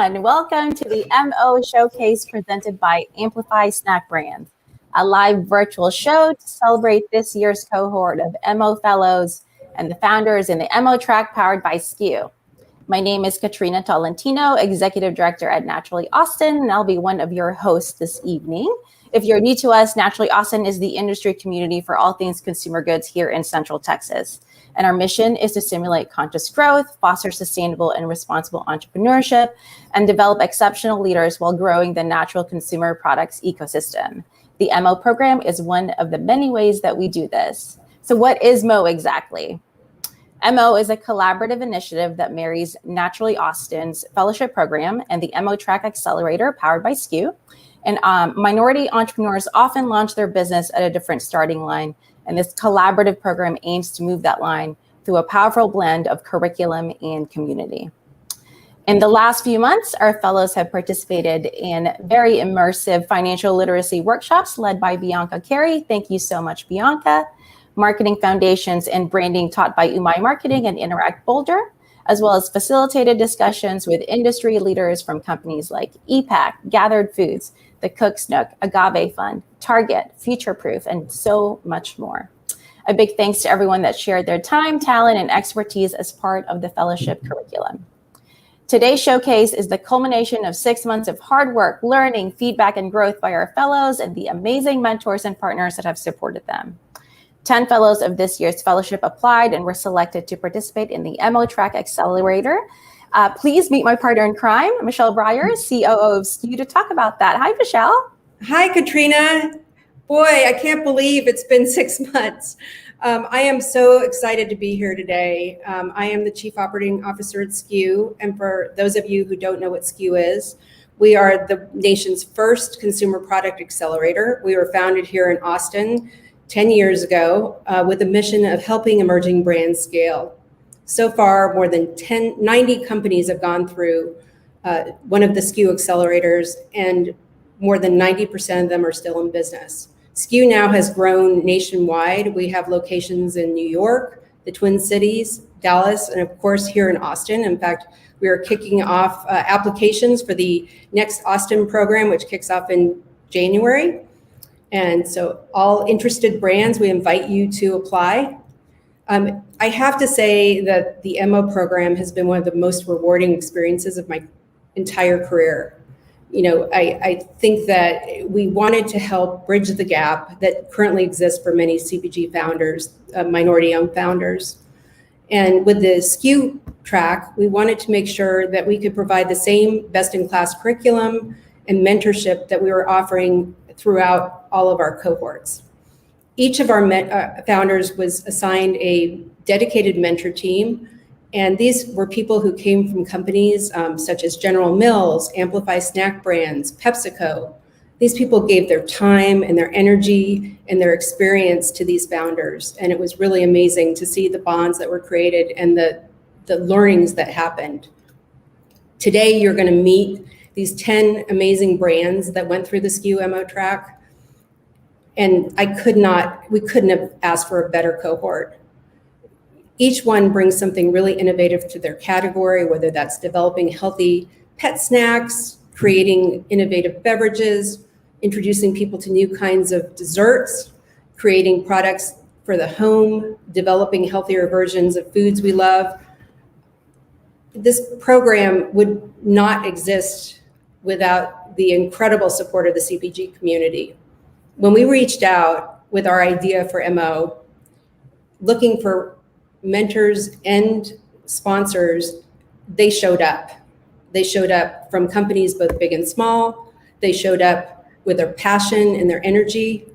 everyone. Welcome to the MO Showcase presented by Amplify Snack Brand, a live virtual show to celebrate this year's cohort of MO Fellows and the founders in the MO track powered by SKU. My name is Katrina Tolentino, Executive Director at Naturally Austin, and I'll be one of your hosts this evening. If you're new to us, Naturally Austin is the industry community for all things consumer goods here in Central Texas. And our mission is to stimulate conscious growth, foster sustainable and responsible entrepreneurship, and develop exceptional leaders while growing the natural consumer products ecosystem. The MO program is one of the many ways that we do this. So what is MO exactly? MO is a collaborative initiative that marries Naturally Austin's fellowship program and the MO Track Accelerator powered by SKU. And minority entrepreneurs often launch their business at a different starting line. And this collaborative program aims to move that line through a powerful blend of curriculum and community. In the last few months, our fellows have participated in very immersive financial literacy workshops led by Bianca Carey. Thank you so much, Bianca. marketing foundations and branding taught by Umai Marketing and Interact Boulder, as well as facilitated discussions with industry leaders from companies like EPAC, Gathered Foods, the Cook's Nook, Agave Fund, Target, Future Proof, and so much more. A big thanks to everyone that shared their time, talent, and expertise as part of the fellowship curriculum. Today's showcase is the culmination of 6 months of hard work, learning, feedback, and growth by our fellows and the amazing mentors and partners that have supported them. 10 fellows of this year's fellowship applied and were selected to participate in the MO Track Accelerator. Please meet my partner in crime, Michelle Breyer, COO of SKU, to talk about that. Hi, Michelle. Hi, Katrina. Boy, I can't believe it's been 6 months. I am so excited to be here today. I am the Chief Operating Officer at SKU. And for those of you who don't know what SKU is, we are the nation's first consumer product accelerator. We were founded here in Austin 10 years ago with a mission of helping emerging brands scale. So far, more than 90 companies have gone through one of the SKU accelerators, and more than 90% of them are still in business. SKU now has grown nationwide. We have locations in New York, the Twin Cities, Dallas, and of course here in Austin. In fact, we are kicking off applications for the next Austin program, which kicks off in January. And so all interested brands, we invite you to apply. I have to say that the MO program has been one of the most rewarding experiences of my entire career. You know, I think that we wanted to help bridge the gap that currently exists for many CPG founders, minority-owned founders. And with the SKU track, we wanted to make sure that we could provide the same best-in-class curriculum and mentorship that we were offering throughout all of our cohorts. Each of our founders was assigned a dedicated mentor team, and these were people who came from companies such as General Mills, Amplify Snack Brands, PepsiCo. These people gave their time and their energy and their experience to these founders, and it was really amazing to see the bonds that were created and the learnings that happened. Today, you're going to meet these 10 amazing brands that went through the SKU MO track. And we couldn't have asked for a better cohort. Each one brings something really innovative to their category, whether that's developing healthy pet snacks, creating innovative beverages, introducing people to new kinds of desserts, creating products for the home, developing healthier versions of foods we love. This program would not exist without the incredible support of the CPG community. When we reached out with our idea for MO, looking for mentors and sponsors, they showed up. They showed up from companies both big and small. They showed up with their passion and their energy.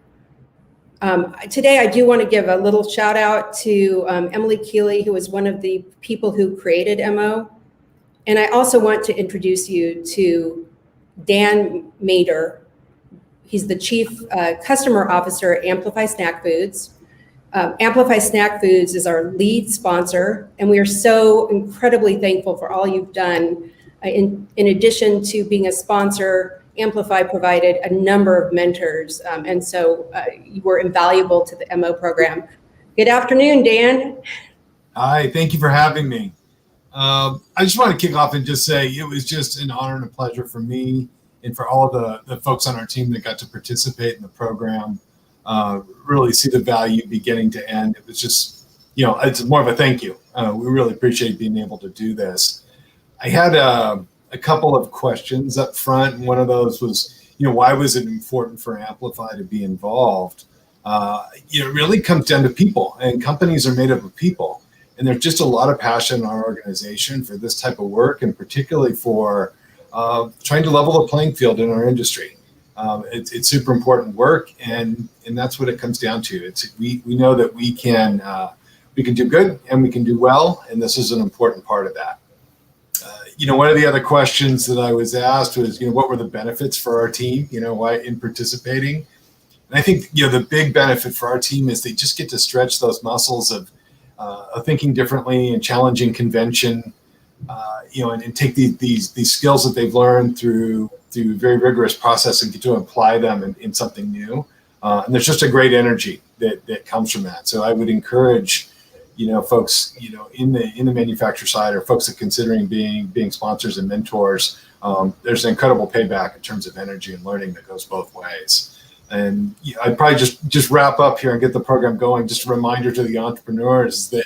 Today, I do want to give a little shout out to Emily Keeley, who was one of the people who created MO. And I also want to introduce you to Dan Mader. He's the Chief Customer Officer at Amplify Snack Foods. Amplify Snack Foods is our lead sponsor, and we are so incredibly thankful for all you've done. In addition to being a sponsor, Amplify provided a number of mentors, and so you were invaluable to the MO program. Good afternoon, Dan. Hi, thank you for having me. I just want to kick off and just say it was just an honor and a pleasure for me and for all of the folks on our team that got to participate in the program, really see the value beginning to end. It was just, it's more of a thank you. We really appreciate being able to do this. I had a couple of questions up front, and one of those was, why was it important for Amplify to be involved? It really comes down to people, and companies are made up of people. And there's just a lot of passion in our organization for this type of work, and particularly for trying to level the playing field in our industry. It's super important work, and that's what it comes down to. We know that we can do good and we can do well, and this is an important part of that. One of the other questions that I was asked was, what were the benefits for our team? Why in participating? And I think the big benefit for our team is they just get to stretch those muscles of thinking differently and challenging convention. And take these skills that they've learned through very rigorous process and get to apply them in something new. And there's just a great energy that comes from that. So I would encourage, folks, in the manufacturer side, or folks that are considering being sponsors and mentors. There's an incredible payback in terms of energy and learning that goes both ways. And I'd probably just wrap up here and get the program going. Just a reminder to the entrepreneurs that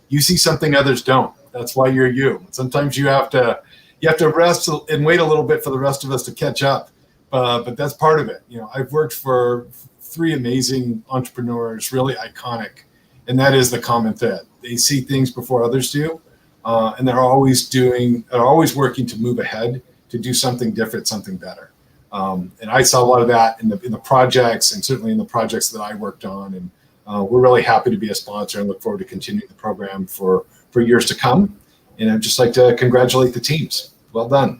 you see something others don't. That's why you're you. Sometimes you have to rest and wait a little bit for the rest of us to catch up. But that's part of it. I've worked for 3 amazing entrepreneurs, really iconic, and that is the common thread. They see things before others do, and they're always working to move ahead, to do something different, something better. And I saw a lot of that in the projects, and certainly in the projects that I worked on. And we're really happy to be a sponsor and look forward to continuing the program for years to come. And I'd just like to congratulate the teams. Well done.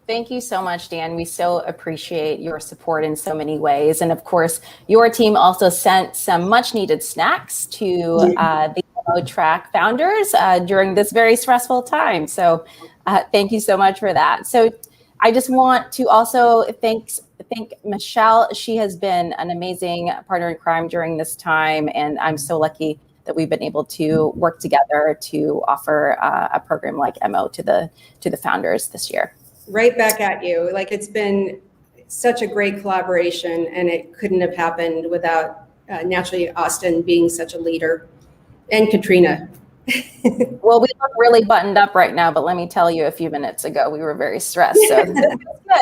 Thank you so much, Dan. We so appreciate your support in so many ways. And of course, your team also sent some much needed snacks to the Mellow Track founders during this very stressful time. So thank you so much for that. So I just want to also thank Michelle. She has been an amazing partner in crime during this time. And I'm so lucky that we've been able to work together to offer a program like MO to the founders this year. Right back at you. Like, it's been such a great collaboration, and it couldn't have happened without naturally Austin being such a leader, and Katrina. Well, we look really buttoned up right now, but let me tell you, a few minutes ago, we were very stressed. So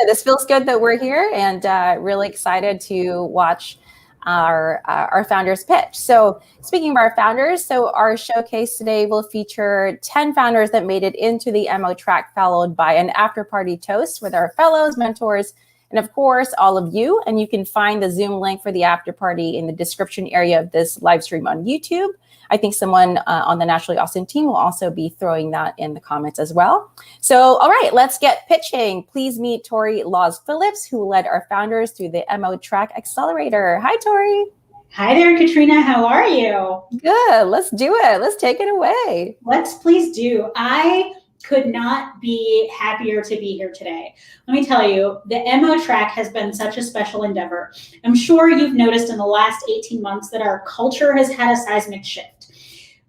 this feels good that we're here, and really excited to watch our founders pitch. So speaking of our founders, so our showcase today will feature 10 founders that made it into the MO track, followed by an after party toast with our fellows, mentors, and of course, all of you. And you can find the Zoom link for the after party in the description area of this live stream on YouTube. I think someone on the Naturally Austin team will also be throwing that in the comments as well. So, all right, let's get pitching. Please meet Tori Laws Phillips, who led our founders through the MO Track Accelerator. Hi, Tori. Hi there, Katrina. How are you? Good. Let's do it. Let's take it away. Let's please do. I could not be happier to be here today. Let me tell you, the MO Track has been such a special endeavor. I'm sure you've noticed in the last 18 months that our culture has had a seismic shift.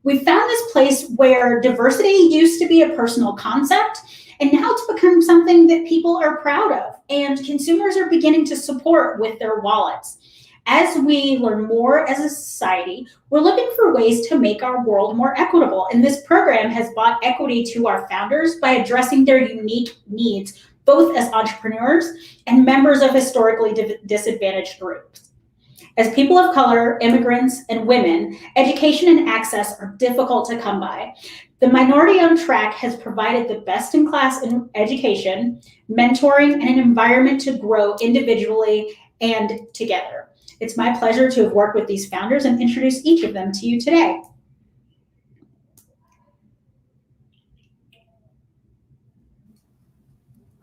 We found this place where diversity used to be a personal concept, and now it's become something that people are proud of and consumers are beginning to support with their wallets. As we learn more as a society, we're looking for ways to make our world more equitable. And this program has brought equity to our founders by addressing their unique needs, both as entrepreneurs and members of historically disadvantaged groups. As people of color, immigrants, and women, education and access are difficult to come by. The Minority on Track has provided the best-in-class education, mentoring, and an environment to grow individually and together. It's my pleasure to have worked with these founders and introduce each of them to you today.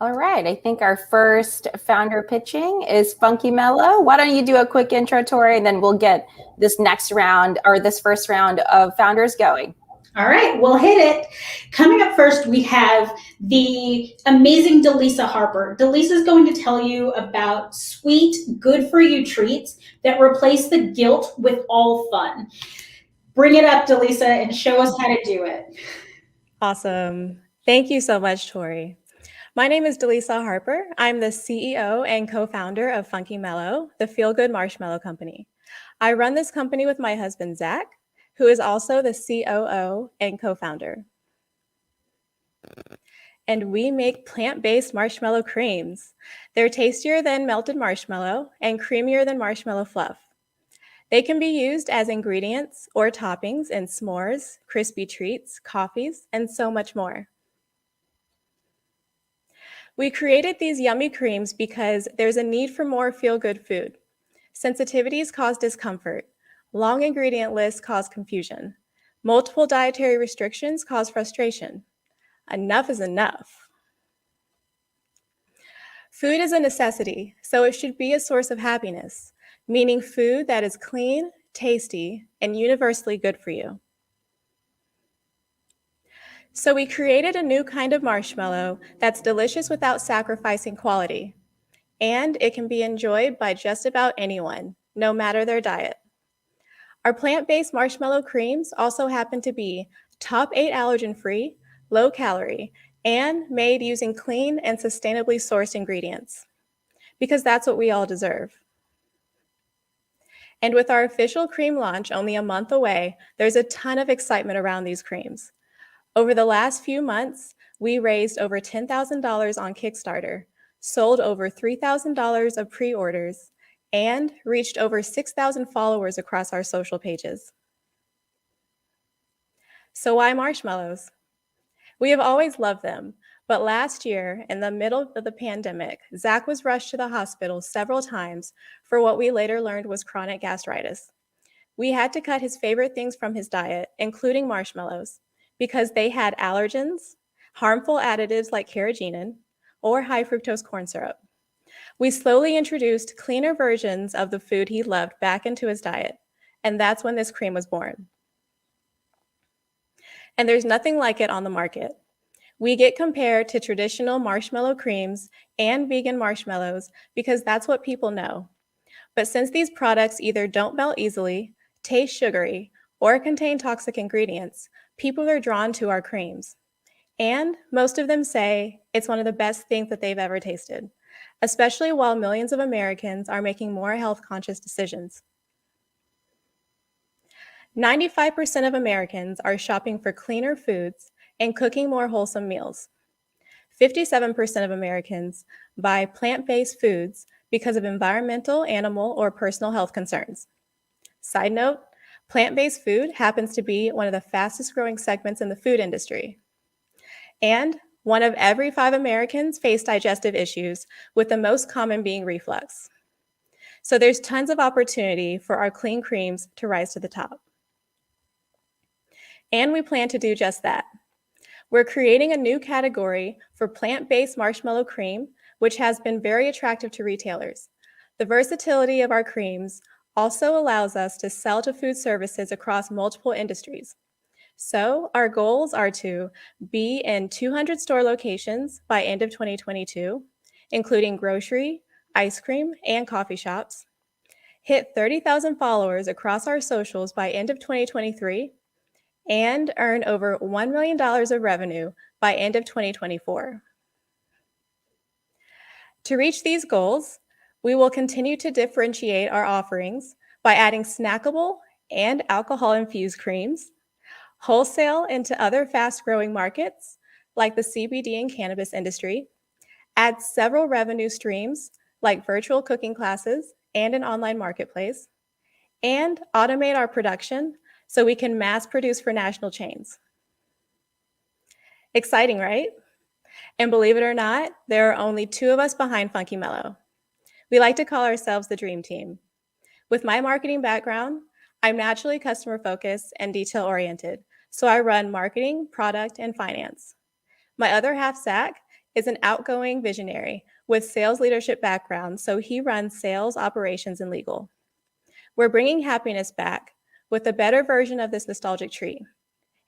All right, I think our first founder pitching is Funky Mellow. Why don't you do a quick intro, Tori, and then we'll get this next round, or this first round of founders going. All right, we'll hit it. Coming up first, we have the amazing Delisa Harper. Delisa is going to tell you about sweet, good-for-you treats that replace the guilt with all fun. Bring it up, Delisa, and show us how to do it. Awesome. Thank you so much, Tori. My name is Delisa Harper. I'm the CEO and co-founder of Funky Mellow, the feel-good marshmallow company. I run this company with my husband, Zach, who is also the COO and co-founder. And we make plant-based marshmallow creams. They're tastier than melted marshmallow and creamier than marshmallow fluff. They can be used as ingredients or toppings in s'mores, crispy treats, coffees, and so much more. We created these yummy creams because there's a need for more feel-good food. Sensitivities cause discomfort. Long ingredient lists cause confusion. Multiple dietary restrictions cause frustration. Enough is enough. Food is a necessity, so it should be a source of happiness, meaning food that is clean, tasty, and universally good for you. So we created a new kind of marshmallow that's delicious without sacrificing quality. And it can be enjoyed by just about anyone, no matter their diet. Our plant-based marshmallow creams also happen to be top 8 allergen-free, low-calorie, and made using clean and sustainably sourced ingredients, because that's what we all deserve. And with our official cream launch only a month away, there's a ton of excitement around these creams. Over the last few months, we raised over $10,000 on Kickstarter, sold over $3,000 of pre-orders, and reached over 6,000 followers across our social pages. So why marshmallows? We have always loved them, but last year, in the middle of the pandemic, Zach was rushed to the hospital several times for what we later learned was chronic gastritis. We had to cut his favorite things from his diet, including marshmallows, because they had allergens, harmful additives like carrageenan, or high fructose corn syrup. We slowly introduced cleaner versions of the food he loved back into his diet, and that's when this cream was born. And there's nothing like it on the market. We get compared to traditional marshmallow creams and vegan marshmallows because that's what people know. But since these products either don't melt easily, taste sugary, or contain toxic ingredients, people are drawn to our creams. And most of them say it's one of the best things that they've ever tasted, especially while millions of Americans are making more health-conscious decisions. 95% of Americans are shopping for cleaner foods and cooking more wholesome meals. 57% of Americans buy plant-based foods because of environmental, animal, or personal health concerns. Side note, plant-based food happens to be one of the fastest growing segments in the food industry. And 1 of every 5 Americans face digestive issues, with the most common being reflux. So there's tons of opportunity for our clean creams to rise to the top. And we plan to do just that. We're creating a new category for plant-based marshmallow cream, which has been very attractive to retailers. The versatility of our creams also allows us to sell to food services across multiple industries. So our goals are to be in 200 store locations by end of 2022, including grocery, ice cream, and coffee shops, hit 30,000 followers across our socials by end of 2023, and earn over $1 million of revenue by end of 2024. To reach these goals, we will continue to differentiate our offerings by adding snackable and alcohol-infused creams, wholesale into other fast-growing markets like the CBD and cannabis industry, add several revenue streams like virtual cooking classes and an online marketplace, and automate our production so we can mass produce for national chains. Exciting, right? And believe it or not, there are only 2 of us behind Funky Mellow. We like to call ourselves the Dream Team. With my marketing background, I'm naturally customer-focused and detail-oriented, so I run marketing, product, and finance. My other half, Zach, is an outgoing visionary with sales leadership background, so he runs sales, operations, and legal. We're bringing happiness back with a better version of this nostalgic treat.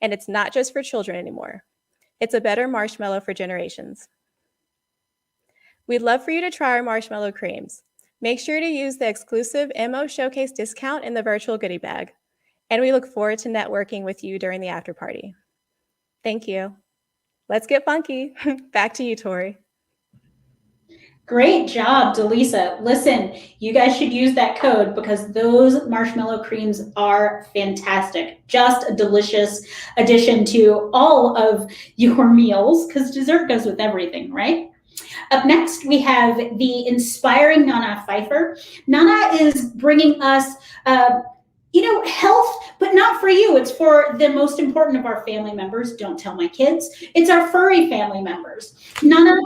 And it's not just for children anymore. It's a better marshmallow for generations. We'd love for you to try our marshmallow creams. Make sure to use the exclusive MO Showcase discount in the virtual goodie bag. And we look forward to networking with you during the after party. Thank you. Let's get funky. Back to you, Tori. Great job, Delisa. Listen, you guys should use that code because those marshmallow creams are fantastic. Just a delicious addition to all of your meals because dessert goes with everything, right? Up next, we have the inspiring Nana Pfeiffer. Nana is bringing us health, but not for you. It's for the most important of our family members. Don't tell my kids. It's our furry family members. Nana,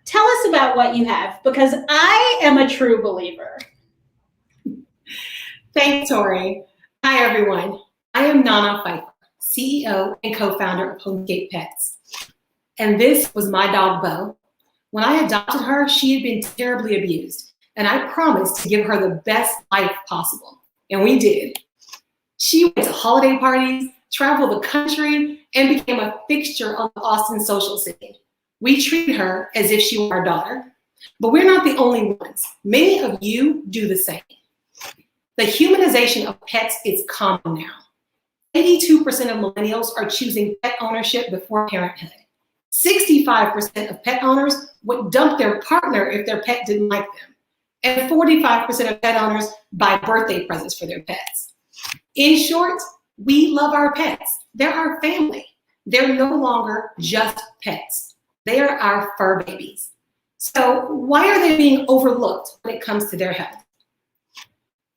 tell us about what you have, because I am a true believer. Thanks, Tori. Hi, everyone. I am Nana Pfeiffer, CEO and co-founder of Homescape Pets. And this was my dog, Bo. When I adopted her, she had been terribly abused, and I promised to give her the best life possible. And we did. She went to holiday parties, traveled the country, and became a fixture on the Austin social scene. We treat her as if she were our daughter. But we're not the only ones. Many of you do the same. The humanization of pets is common now. 82% of millennials are choosing pet ownership before parenthood. 65% of pet owners would dump their partner if their pet didn't like them. And 45% of pet owners buy birthday presents for their pets. In short, we love our pets. They're our family. They're no longer just pets. They are our fur babies. So why are they being overlooked when it comes to their health?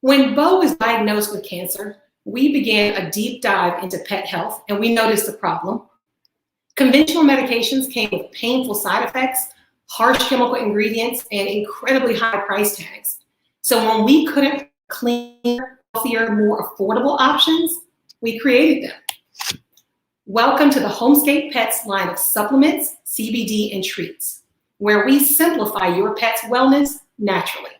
When Bo was diagnosed with cancer, we began a deep dive into pet health, and we noticed the problem. Conventional medications came with painful side effects, harsh chemical ingredients, and incredibly high price tags. So when we couldn't cleaner, healthier, more affordable options, we created them. Welcome to the Homescape Pets line of supplements, CBD, and treats, where we simplify your pet's wellness naturally.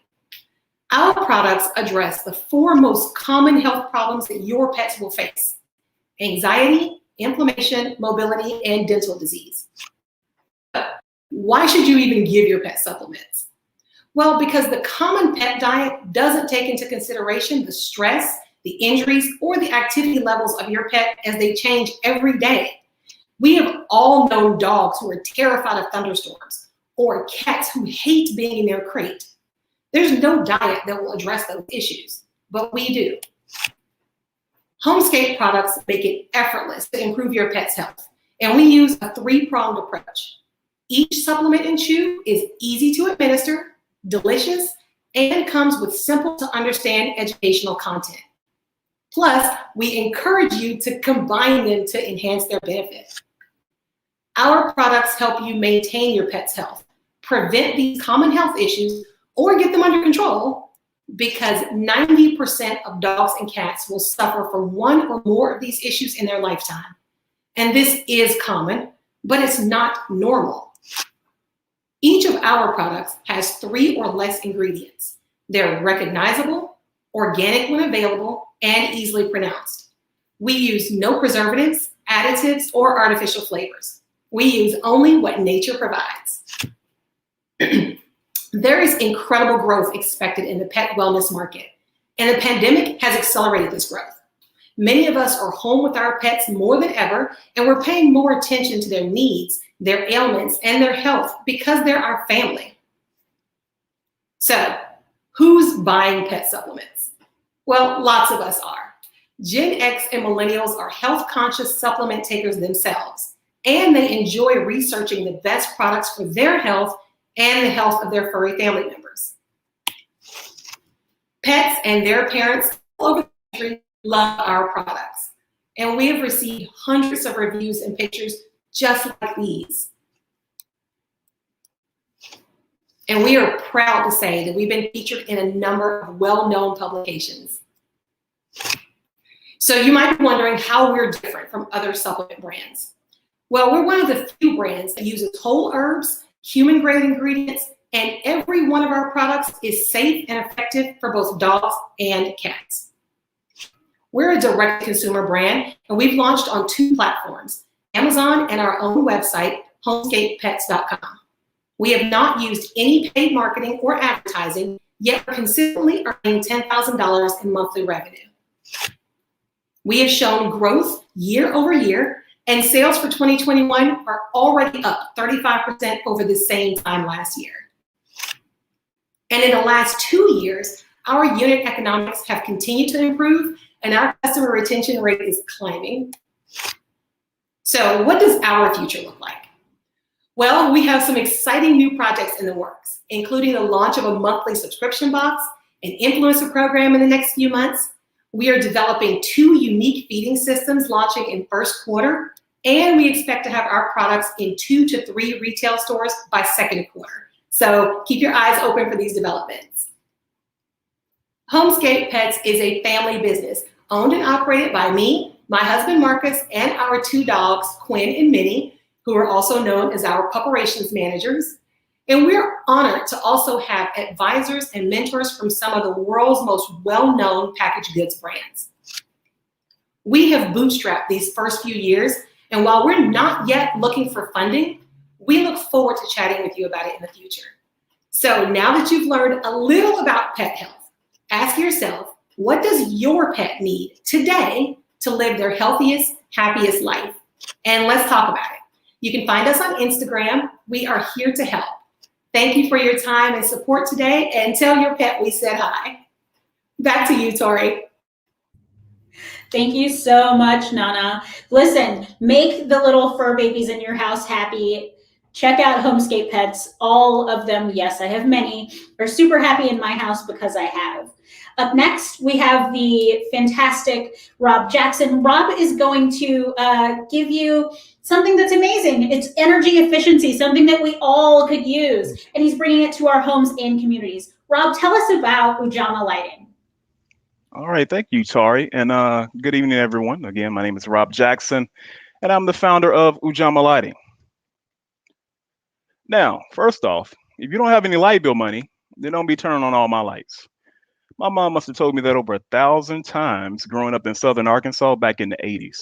Our products address the 4 most common health problems that your pets will face: anxiety, inflammation, mobility, and dental disease. Why should you even give your pet supplements? Well, because the common pet diet doesn't take into consideration the stress, the injuries, or the activity levels of your pet as they change every day. We have all known dogs who are terrified of thunderstorms, or cats who hate being in their crate. There's no diet that will address those issues, but we do. Homescape products make it effortless to improve your pet's health, and we use a 3-pronged approach. Each supplement and chew is easy to administer, delicious, and comes with simple to understand educational content. Plus, we encourage you to combine them to enhance their benefit. Our products help you maintain your pet's health, prevent these common health issues, or get them under control, because 90% of dogs and cats will suffer from 1 or more of these issues in their lifetime. And this is common, but it's not normal. Each of our products has 3 or less ingredients. They're recognizable, organic when available, and easily pronounced. We use no preservatives, additives, or artificial flavors. We use only what nature provides. There is incredible growth expected in the pet wellness market, and the pandemic has accelerated this growth. Many of us are home with our pets more than ever, and we're paying more attention to their needs, their ailments, and their health because they're our family. So, who's buying pet supplements? Well, lots of us are. Gen X and millennials are health-conscious supplement takers themselves, and they enjoy researching the best products for their health and the health of their furry family members. Pets and their parents all over the country love our products, and we have received hundreds of reviews and pictures just like these. And we are proud to say that we've been featured in a number of well-known publications. So you might be wondering how we're different from other supplement brands. Well, we're one of the few brands that uses whole herbs, human-grade ingredients, and every one of our products is safe and effective for both dogs and cats. We're a direct-to-consumer brand, and we've launched on 2 platforms, Amazon and our own website, homescapepets.com. We have not used any paid marketing or advertising, yet we're consistently earning $10,000 in monthly revenue. We have shown growth year over year, and sales for 2021 are already up 35% over the same time last year. And in the last 2 years, our unit economics have continued to improve, and our customer retention rate is climbing. So what does our future look like? Well, we have some exciting new projects in the works, including the launch of a monthly subscription box, an influencer program in the next few months. We are developing 2 unique feeding systems launching in first quarter, and we expect to have our products in 2 to 3 retail stores by second quarter. So keep your eyes open for these developments. Homescape Pets is a family business owned and operated by me, my husband Marcus, and our 2 dogs, Quinn and Minnie, who are also known as our operations managers. And we're honored to also have advisors and mentors from some of the world's most well-known packaged goods brands. We have bootstrapped these first few years, and while we're not yet looking for funding, we look forward to chatting with you about it in the future. So now that you've learned a little about pet health, ask yourself, What does your pet need today to live their healthiest, happiest life? And let's talk about it. You can find us on Instagram. We are here to help. Thank you for your time and support today, and tell your pet we said hi. Back to you, Tori. Thank you so much, Nana. Listen, make the little fur babies in your house happy. Check out Homescape Pets. All of them, yes, I have many, are super happy in my house because I have. Up next, we have the fantastic Rob Jackson. Rob is going to give you something that's amazing. It's energy efficiency, something that we all could use. And he's bringing it to our homes and communities. Rob, tell us about Ujamaa Lighting. All right, thank you, Tori, and good evening, everyone. Again, my name is Rob Jackson, and I'm the founder of Ujamaa Lighting. Now, first off, if you don't have any light bill money, then don't be turning on all my lights. My mom must have told me that over 1,000 times growing up in Southern Arkansas back in the 80s.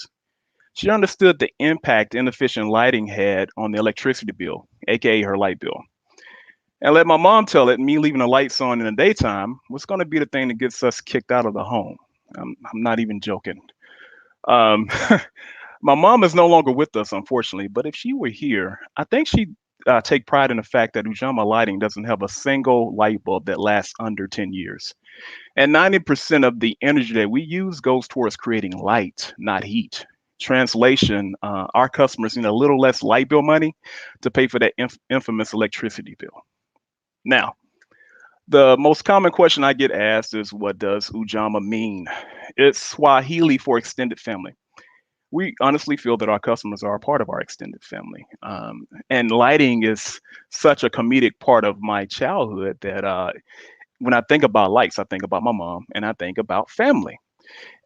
She understood the impact inefficient lighting had on the electricity bill, aka her light bill. And let my mom tell it, me leaving the lights on in the daytime was going to be the thing that gets us kicked out of the home. I'm not even joking. My mom is no longer with us, unfortunately, but if she were here, I think she'd take pride in the fact that Ujamaa Lighting doesn't have a single light bulb that lasts under 10 years. And 90% of the energy that we use goes towards creating light, not heat. Translation, our customers need a little less light bill money to pay for that infamous electricity bill. Now, the most common question I get asked is, what does Ujamaa mean? It's Swahili for extended family. We honestly feel that our customers are a part of our extended family. And lighting is such a comedic part of my childhood that when I think about lights, I think about my mom and I think about family.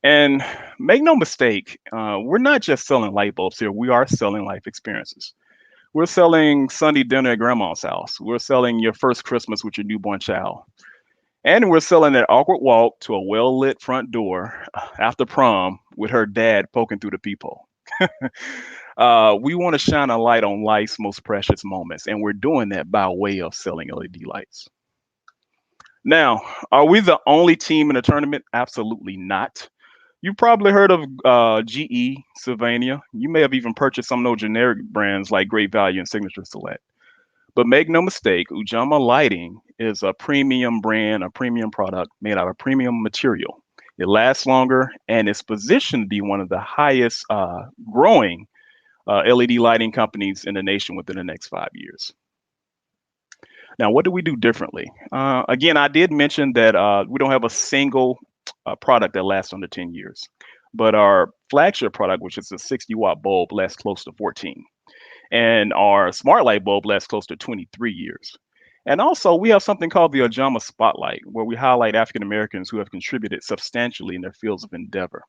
And make no mistake, we're not just selling light bulbs here. We are selling life experiences. We're selling Sunday dinner at grandma's house. We're selling your first Christmas with your newborn child. And we're selling that awkward walk to a well-lit front door after prom with her dad poking through the peephole. We want to shine a light on life's most precious moments, and we're doing that by way of selling LED lights. Now, are we the only team in the tournament? Absolutely not. You've probably heard of GE, Sylvania. You may have even purchased some of those generic brands like Great Value and Signature Select. But make no mistake, Ujamaa Lighting is a premium brand, a premium product made out of premium material. It lasts longer and is positioned to be one of the highest growing LED lighting companies in the nation within the next 5 years. Now, what do we do differently? Again, I did mention that we don't have a single product that lasts under 10 years, but our flagship product, which is a 60-watt bulb, lasts close to 14. And our smart light bulb lasts close to 23 years. And also, we have something called the Ujamaa Spotlight, where we highlight African Americans who have contributed substantially in their fields of endeavor.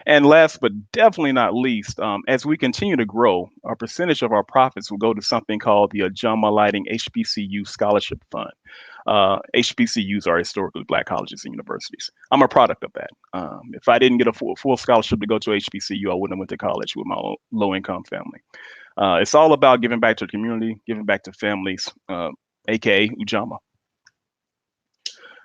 And last but definitely not least, as we continue to grow, a percentage of our profits will go to something called the Ujamaa Lighting HBCU Scholarship Fund. HBCUs are historically Black colleges and universities. I'm a product of that. If I didn't get a full scholarship to go to HBCU, I wouldn't have went to college with my low-income family. It's all about giving back to the community, giving back to families, aka Ujamaa.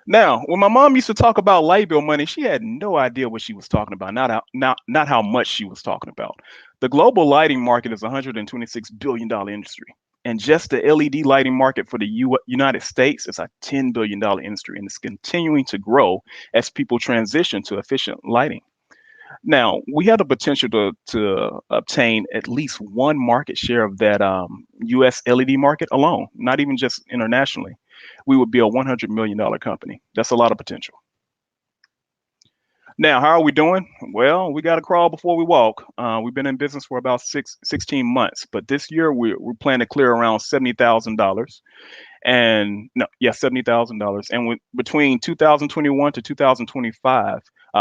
Now, when my mom used to talk about light bill money, she had no idea what she was talking about, not how much she was talking about. The global lighting market is a $126 billion industry. And just the LED lighting market for the United States is a $10 billion industry, and it's continuing to grow as people transition to efficient lighting. Now, we have the potential to obtain at least one market share of that US LED market alone, not even just internationally. We would be a $100 million company. That's a lot of potential. Now, how are we doing? Well, we got to crawl before we walk. We've been in business for about 16 months, but this year we're planning to clear around $70,000. And no, yeah, $70,000. And between 2021 to 2025,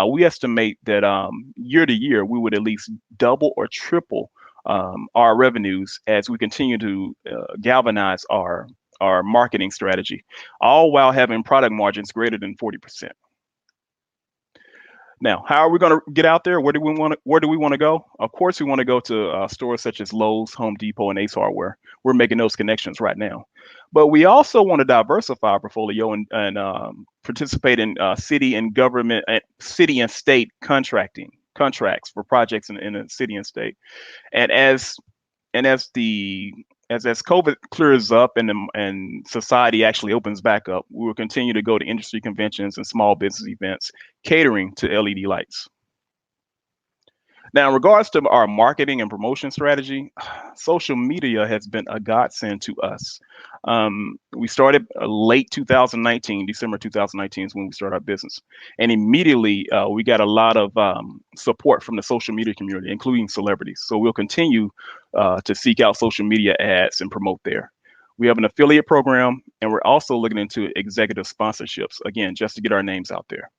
we estimate that year to year, we would at least double or triple our revenues as we continue to galvanize our marketing strategy, all while having product margins greater than 40%. Now, how are we going to get out there? Where do we want to go? Of course, we want to go to stores such as Lowe's, Home Depot, and Ace Hardware. We're making those connections right now. But we also want to diversify our portfolio and participate in city and government, city and state contracts for projects in the city and state. And as COVID clears up and society actually opens back up, we will continue to go to industry conventions and small business events catering to LED lights. Now, in regards to our marketing and promotion strategy, social media has been a godsend to us. We started late 2019, December 2019 is when we started our business. And immediately we got a lot of support from the social media community, including celebrities. So we'll continue to seek out social media ads and promote there. We have an affiliate program, and we're also looking into executive sponsorships, again, just to get our names out there.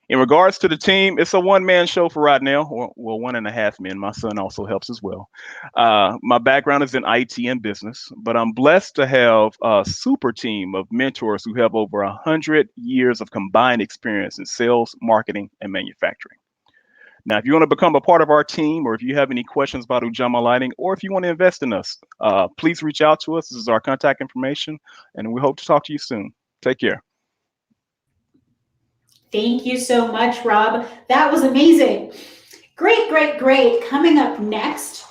In regards to the team, it's a one-man show for right now. Well, 1.5 men. My son also helps as well. My background is in IT and business, but I'm blessed to have a super team of mentors who have over 100 years of combined experience in sales, marketing, and manufacturing. Now, if you want to become a part of our team, or if you have any questions about Ujamaa Lighting, or if you want to invest in us, please reach out to us. This is our contact information, and we hope to talk to you soon. Take care. Thank you so much, Rob. That was amazing. Great, great, great. Coming up next,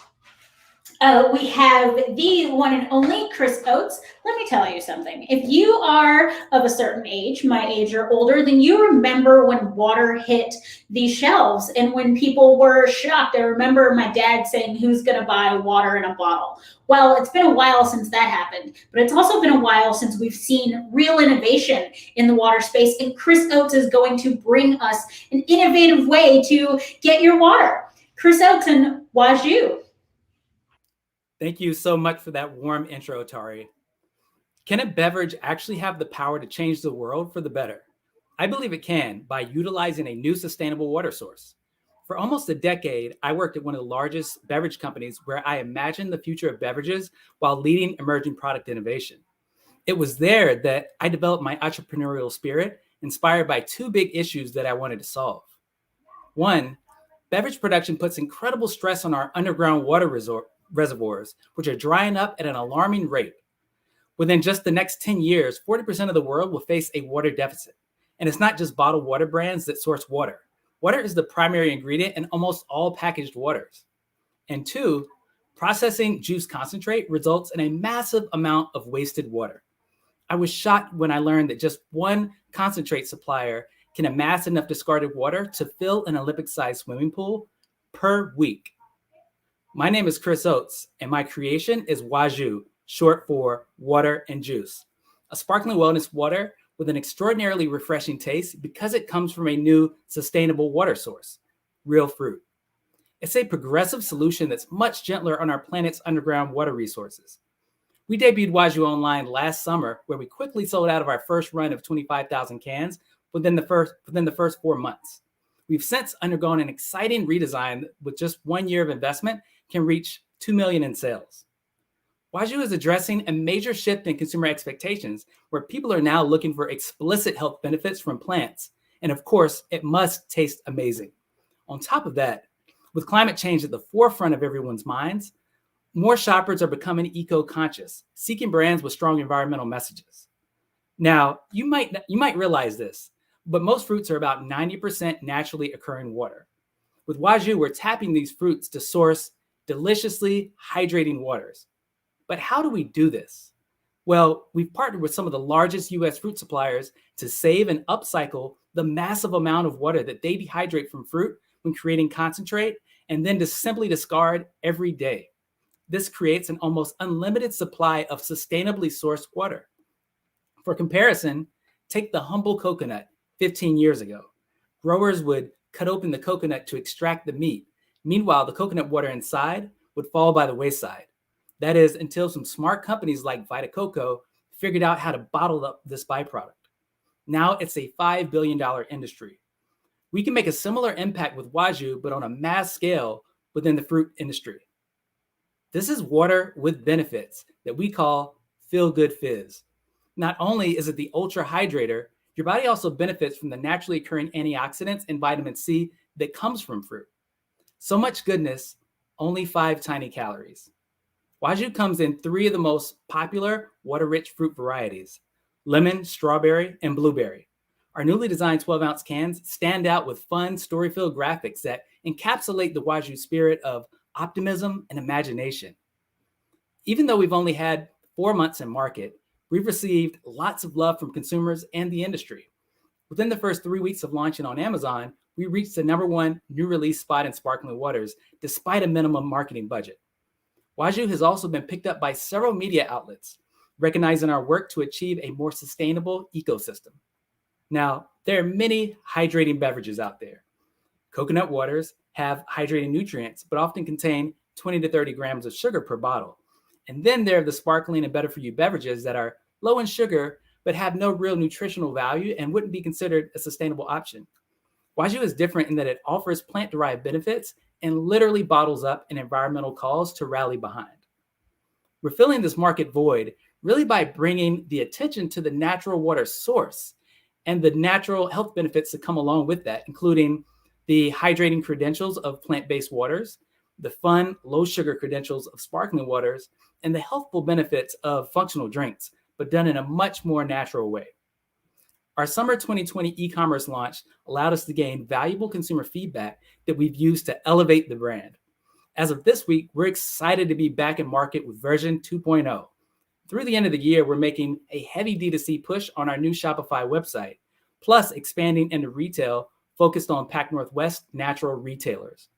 we have the one and only Chris Oates. Let me tell you something. If you are of a certain age, my age or older, then you remember when water hit the shelves and when people were shocked. I remember my dad saying, "Who's going to buy water in a bottle?" Well, it's been a while since that happened, but it's also been a while since we've seen real innovation in the water space. And Chris Oates is going to bring us an innovative way to get your water. Chris Oates and Waju. Thank you so much for that warm intro, Tari. Can a beverage actually have the power to change the world for the better? I believe it can by utilizing a new sustainable water source. For almost a decade, I worked at one of the largest beverage companies where I imagined the future of beverages while leading emerging product innovation. It was there that I developed my entrepreneurial spirit, inspired by two big issues that I wanted to solve. One, beverage production puts incredible stress on our underground water reservoirs, which are drying up at an alarming rate. Within just the next 10 years, 40% of the world will face a water deficit. And it's not just bottled water brands that source water. Water is the primary ingredient in almost all packaged waters. And two, processing juice concentrate results in a massive amount of wasted water. I was shocked when I learned that just one concentrate supplier can amass enough discarded water to fill an Olympic-sized swimming pool per week. My name is Chris Oates, and my creation is Waju, short for water and juice, a sparkling wellness water with an extraordinarily refreshing taste because it comes from a new sustainable water source, real fruit. It's a progressive solution that's much gentler on our planet's underground water resources. We debuted Waju online last summer, where we quickly sold out of our first run of 25,000 cans within the first 4 months. We've since undergone an exciting redesign with just 1 year of investment can reach $2 million in sales. Waju is addressing a major shift in consumer expectations where people are now looking for explicit health benefits from plants. And of course, it must taste amazing. On top of that, with climate change at the forefront of everyone's minds, more shoppers are becoming eco-conscious, seeking brands with strong environmental messages. Now, you might realize this, but most fruits are about 90% naturally occurring water. With Waju, we're tapping these fruits to source deliciously hydrating waters. But how do we do this? Well, we've partnered with some of the largest US fruit suppliers to save and upcycle the massive amount of water that they dehydrate from fruit when creating concentrate, and then to simply discard every day. This creates an almost unlimited supply of sustainably sourced water. For comparison, take the humble coconut 15 years ago. Growers would cut open the coconut to extract the meat. Meanwhile, the coconut water inside would fall by the wayside. That is, until some smart companies like Vita Coco figured out how to bottle up this byproduct. Now it's a $5 billion industry. We can make a similar impact with Waju, but on a mass scale within the fruit industry. This is water with benefits that we call Feel Good Fizz. Not only is it the ultra hydrator, Your body also benefits from the naturally occurring antioxidants and vitamin C that comes from fruit. So much goodness, only 5 tiny calories. Waju comes in 3 of the most popular water-rich fruit varieties: lemon, strawberry, and blueberry. Our newly designed 12-ounce cans stand out with fun, story-filled graphics that encapsulate the Waju spirit of optimism and imagination. Even though we've only had 4 months in market, we've received lots of love from consumers and the industry. Within the first 3 weeks of launching on Amazon, we reached the #1 new release spot in sparkling waters, despite a minimum marketing budget. Waju has also been picked up by several media outlets, recognizing our work to achieve a more sustainable ecosystem. Now, there are many hydrating beverages out there. Coconut waters have hydrating nutrients, but often contain 20 to 30 grams of sugar per bottle. And then there are the sparkling and better-for-you beverages that are low in sugar, but have no real nutritional value and wouldn't be considered a sustainable option. Waju is different in that it offers plant-derived benefits and literally bottles up an environmental cause to rally behind. We're filling this market void really by bringing the attention to the natural water source and the natural health benefits that come along with that, including the hydrating credentials of plant-based waters, the fun, low-sugar credentials of sparkling waters, and the healthful benefits of functional drinks, but done in a much more natural way. Our summer 2020 e-commerce launch allowed us to gain valuable consumer feedback that we've used to elevate the brand. As of this week, we're excited to be back in market with version 2.0. Through the end of the year, we're making a heavy D2C push on our new Shopify website, plus expanding into retail focused on Pac Northwest natural retailers.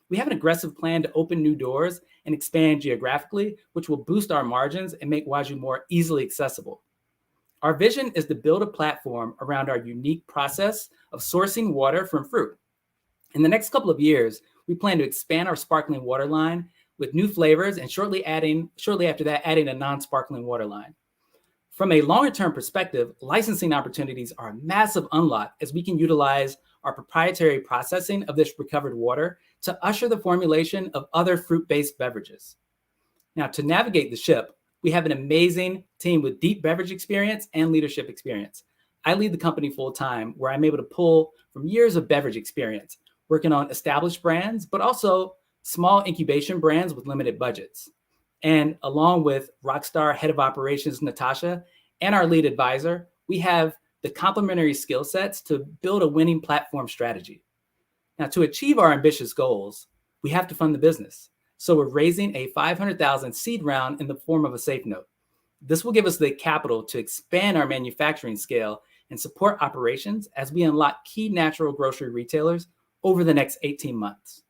We have an aggressive plan to open new doors and expand geographically, which will boost our margins and make Waju more easily accessible. Our vision is to build a platform around our unique process of sourcing water from fruit. In the next couple of years, we plan to expand our sparkling water line with new flavors and shortly after that, adding a non-sparkling water line. From a longer-term perspective, licensing opportunities are a massive unlock as we can utilize our proprietary processing of this recovered water to usher the formulation of other fruit-based beverages. Now, to navigate the ship, we have an amazing team with deep beverage experience and leadership experience. I lead the company full-time, where I'm able to pull from years of beverage experience, working on established brands, but also small incubation brands with limited budgets. And along with rockstar head of operations, Natasha, and our lead advisor, we have the complementary skill sets to build a winning platform strategy. Now, to achieve our ambitious goals, we have to fund the business. So we're raising a $500,000 seed round in the form of a safe note. This will give us the capital to expand our manufacturing scale and support operations as we unlock key natural grocery retailers over the next 18 months.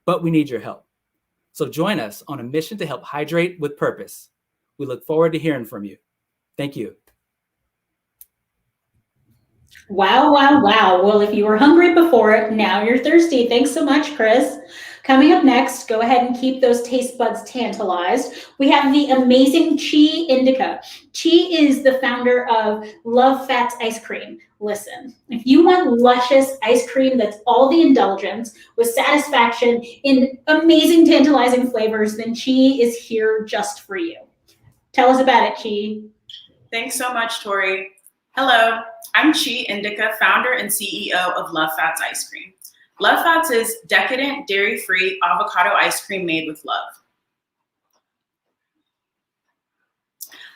But we need your help. So join us on a mission to help hydrate with purpose. We look forward to hearing from you. Thank you. Wow, wow, wow. Well, if you were hungry before, now you're thirsty. Thanks so much, Chris. Coming up next, go ahead and keep those taste buds tantalized. We have the amazing Chi Indica. Chi is the founder of Love Fats Ice Cream. Listen, if you want luscious ice cream that's all the indulgence with satisfaction in amazing, tantalizing flavors, then Chi is here just for you. Tell us about it, Chi. Thanks so much, Tori. Hello, I'm Chi Indica, founder and CEO of Love Fats Ice Cream. Love Fats is decadent, dairy-free avocado ice cream made with love.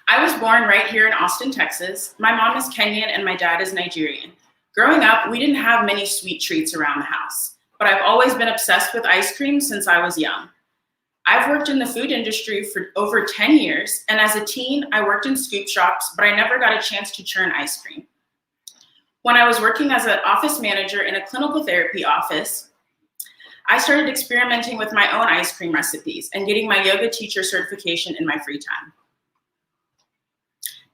I was born right here in Austin, Texas. My mom is Kenyan and my dad is Nigerian. Growing up, we didn't have many sweet treats around the house, but I've always been obsessed with ice cream since I was young. I've worked in the food industry for over 10 years, and as a teen, I worked in scoop shops, but I never got a chance to churn ice cream. When I was working as an office manager in a clinical therapy office, I started experimenting with my own ice cream recipes and getting my yoga teacher certification in my free time.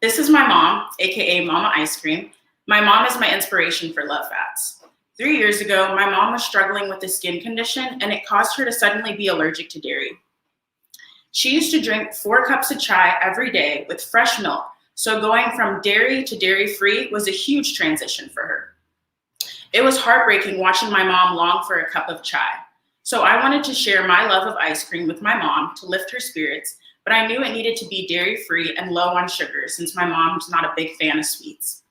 This is my mom, AKA Mama Ice Cream. My mom is my inspiration for Love Fats. 3 years ago, my mom was struggling with a skin condition and it caused her to suddenly be allergic to dairy. She used to drink 4 cups of chai every day with fresh milk. So going from dairy to dairy-free was a huge transition for her. It was heartbreaking watching my mom long for a cup of chai. So I wanted to share my love of ice cream with my mom to lift her spirits, but I knew it needed to be dairy-free and low on sugar since my mom's not a big fan of sweets.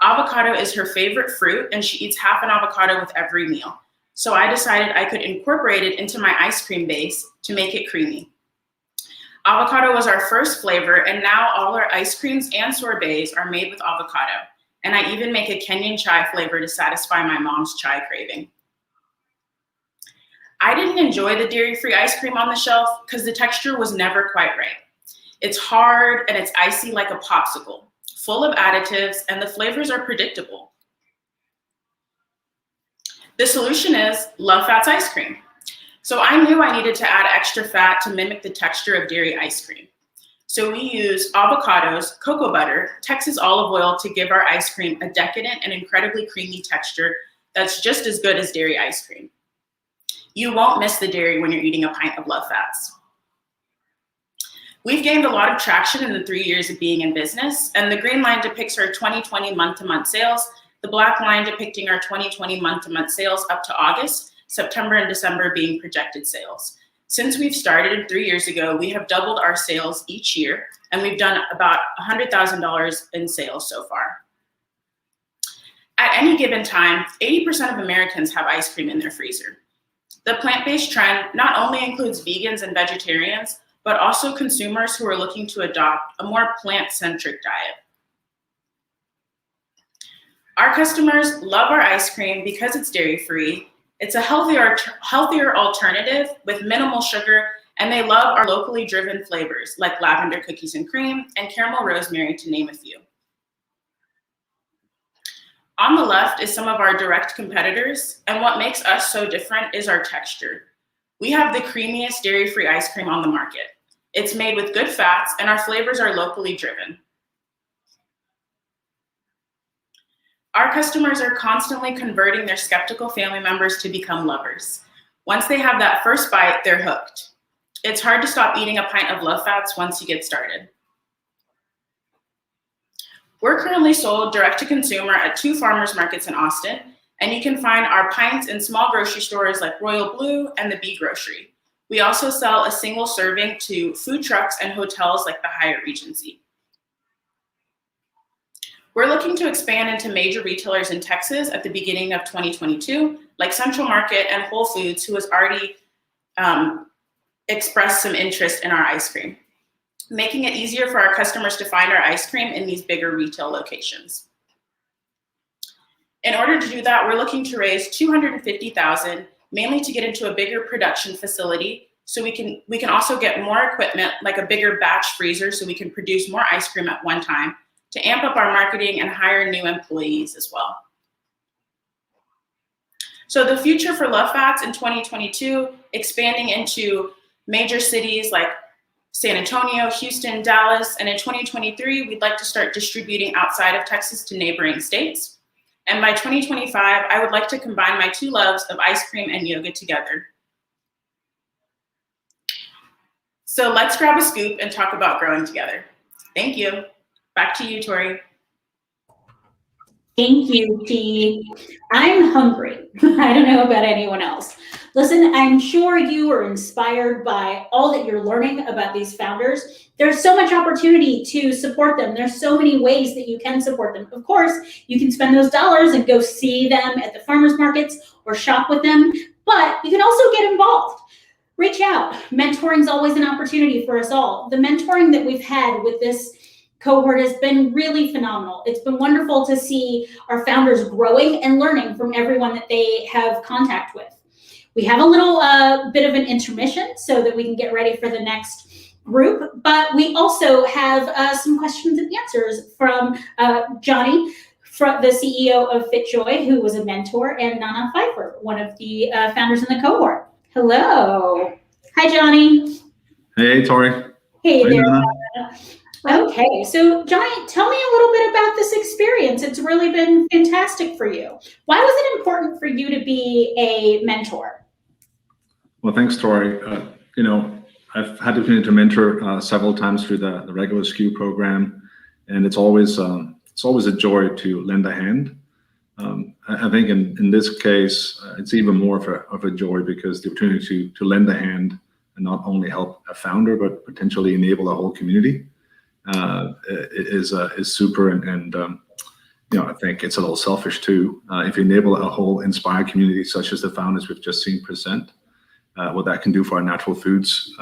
Avocado is her favorite fruit, and she eats half an avocado with every meal. So I decided I could incorporate it into my ice cream base to make it creamy. Avocado was our first flavor, and now all our ice creams and sorbets are made with avocado. And I even make a Kenyan chai flavor to satisfy my mom's chai craving. I didn't enjoy the dairy-free ice cream on the shelf because the texture was never quite right. It's hard and it's icy like a popsicle, full of additives, and the flavors are predictable. The solution is Love Fats ice cream. So I knew I needed to add extra fat to mimic the texture of dairy ice cream. So we use avocados, cocoa butter, Texas olive oil to give our ice cream a decadent and incredibly creamy texture that's just as good as dairy ice cream. You won't miss the dairy when you're eating a pint of Love Fats. We've gained a lot of traction in the 3 years of being in business, and the green line depicts our 2020 month-to-month sales, the black line depicting our 2020 month-to-month sales up to August, September and December being projected sales. Since we've started 3 years ago, we have doubled our sales each year, and we've done about $100,000 in sales so far. At any given time, 80% of Americans have ice cream in their freezer. The plant-based trend not only includes vegans and vegetarians, but also consumers who are looking to adopt a more plant-centric diet. Our customers love our ice cream because it's dairy-free. It's a healthier alternative with minimal sugar, and they love our locally driven flavors like lavender cookies and cream and caramel rosemary, to name a few. On the left is some of our direct competitors, and what makes us so different is our texture. We have the creamiest dairy-free ice cream on the market. It's made with good fats, and our flavors are locally driven. Our customers are constantly converting their skeptical family members to become lovers. Once they have that first bite, they're hooked. It's hard to stop eating a pint of Love Fats once you get started. We're currently sold direct to consumer at 2 farmers markets in Austin, and you can find our pints in small grocery stores like Royal Blue and the Bee Grocery. We also sell a single serving to food trucks and hotels like the Hyatt Regency. We're looking to expand into major retailers in Texas at the beginning of 2022, like Central Market and Whole Foods, who has already expressed some interest in our ice cream, making it easier for our customers to find our ice cream in these bigger retail locations. In order to do that, we're looking to raise $250,000, mainly to get into a bigger production facility, so we can also get more equipment, like a bigger batch freezer, so we can produce more ice cream at one time, to amp up our marketing and hire new employees as well. So the future for Love Fats in 2022, expanding into major cities like San Antonio, Houston, Dallas, and in 2023, we'd like to start distributing outside of Texas to neighboring states. And by 2025, I would like to combine my 2 loves of ice cream and yoga together. So let's grab a scoop and talk about growing together. Thank you. Back to you, Tori. Thank you, T. I'm hungry. I don't know about anyone else. Listen, I'm sure you are inspired by all that you're learning about these founders. There's so much opportunity to support them. There's so many ways that you can support them. Of course, you can spend those dollars and go see them at the farmers markets or shop with them, but you can also get involved. Reach out. Mentoring is always an opportunity for us all. The mentoring that we've had with this cohort has been really phenomenal. It's been wonderful to see our founders growing and learning from everyone that they have contact with. We have a little bit of an intermission so that we can get ready for the next group, but we also have some questions and answers from Johnny, the CEO of FitJoy, who was a mentor, and Nana Pfeiffer, one of the founders in the cohort. Hello. Hi, Johnny. Hey, Tori. Hey Hi, there. Nana. Okay, so Johnny, tell me a little bit about this experience. It's really been fantastic for you. Why was it important for you to be a mentor? Well, thanks, Tori. You know, I've had the opportunity to mentor several times through the regular SKU program, and it's always a joy to lend a hand. I think in this case, it's even more of a joy because the opportunity to lend a hand and not only help a founder, but potentially enable a whole community is super. And I think it's a little selfish too. If you enable a whole inspired community, such as the founders we've just seen present, what that can do for our natural foods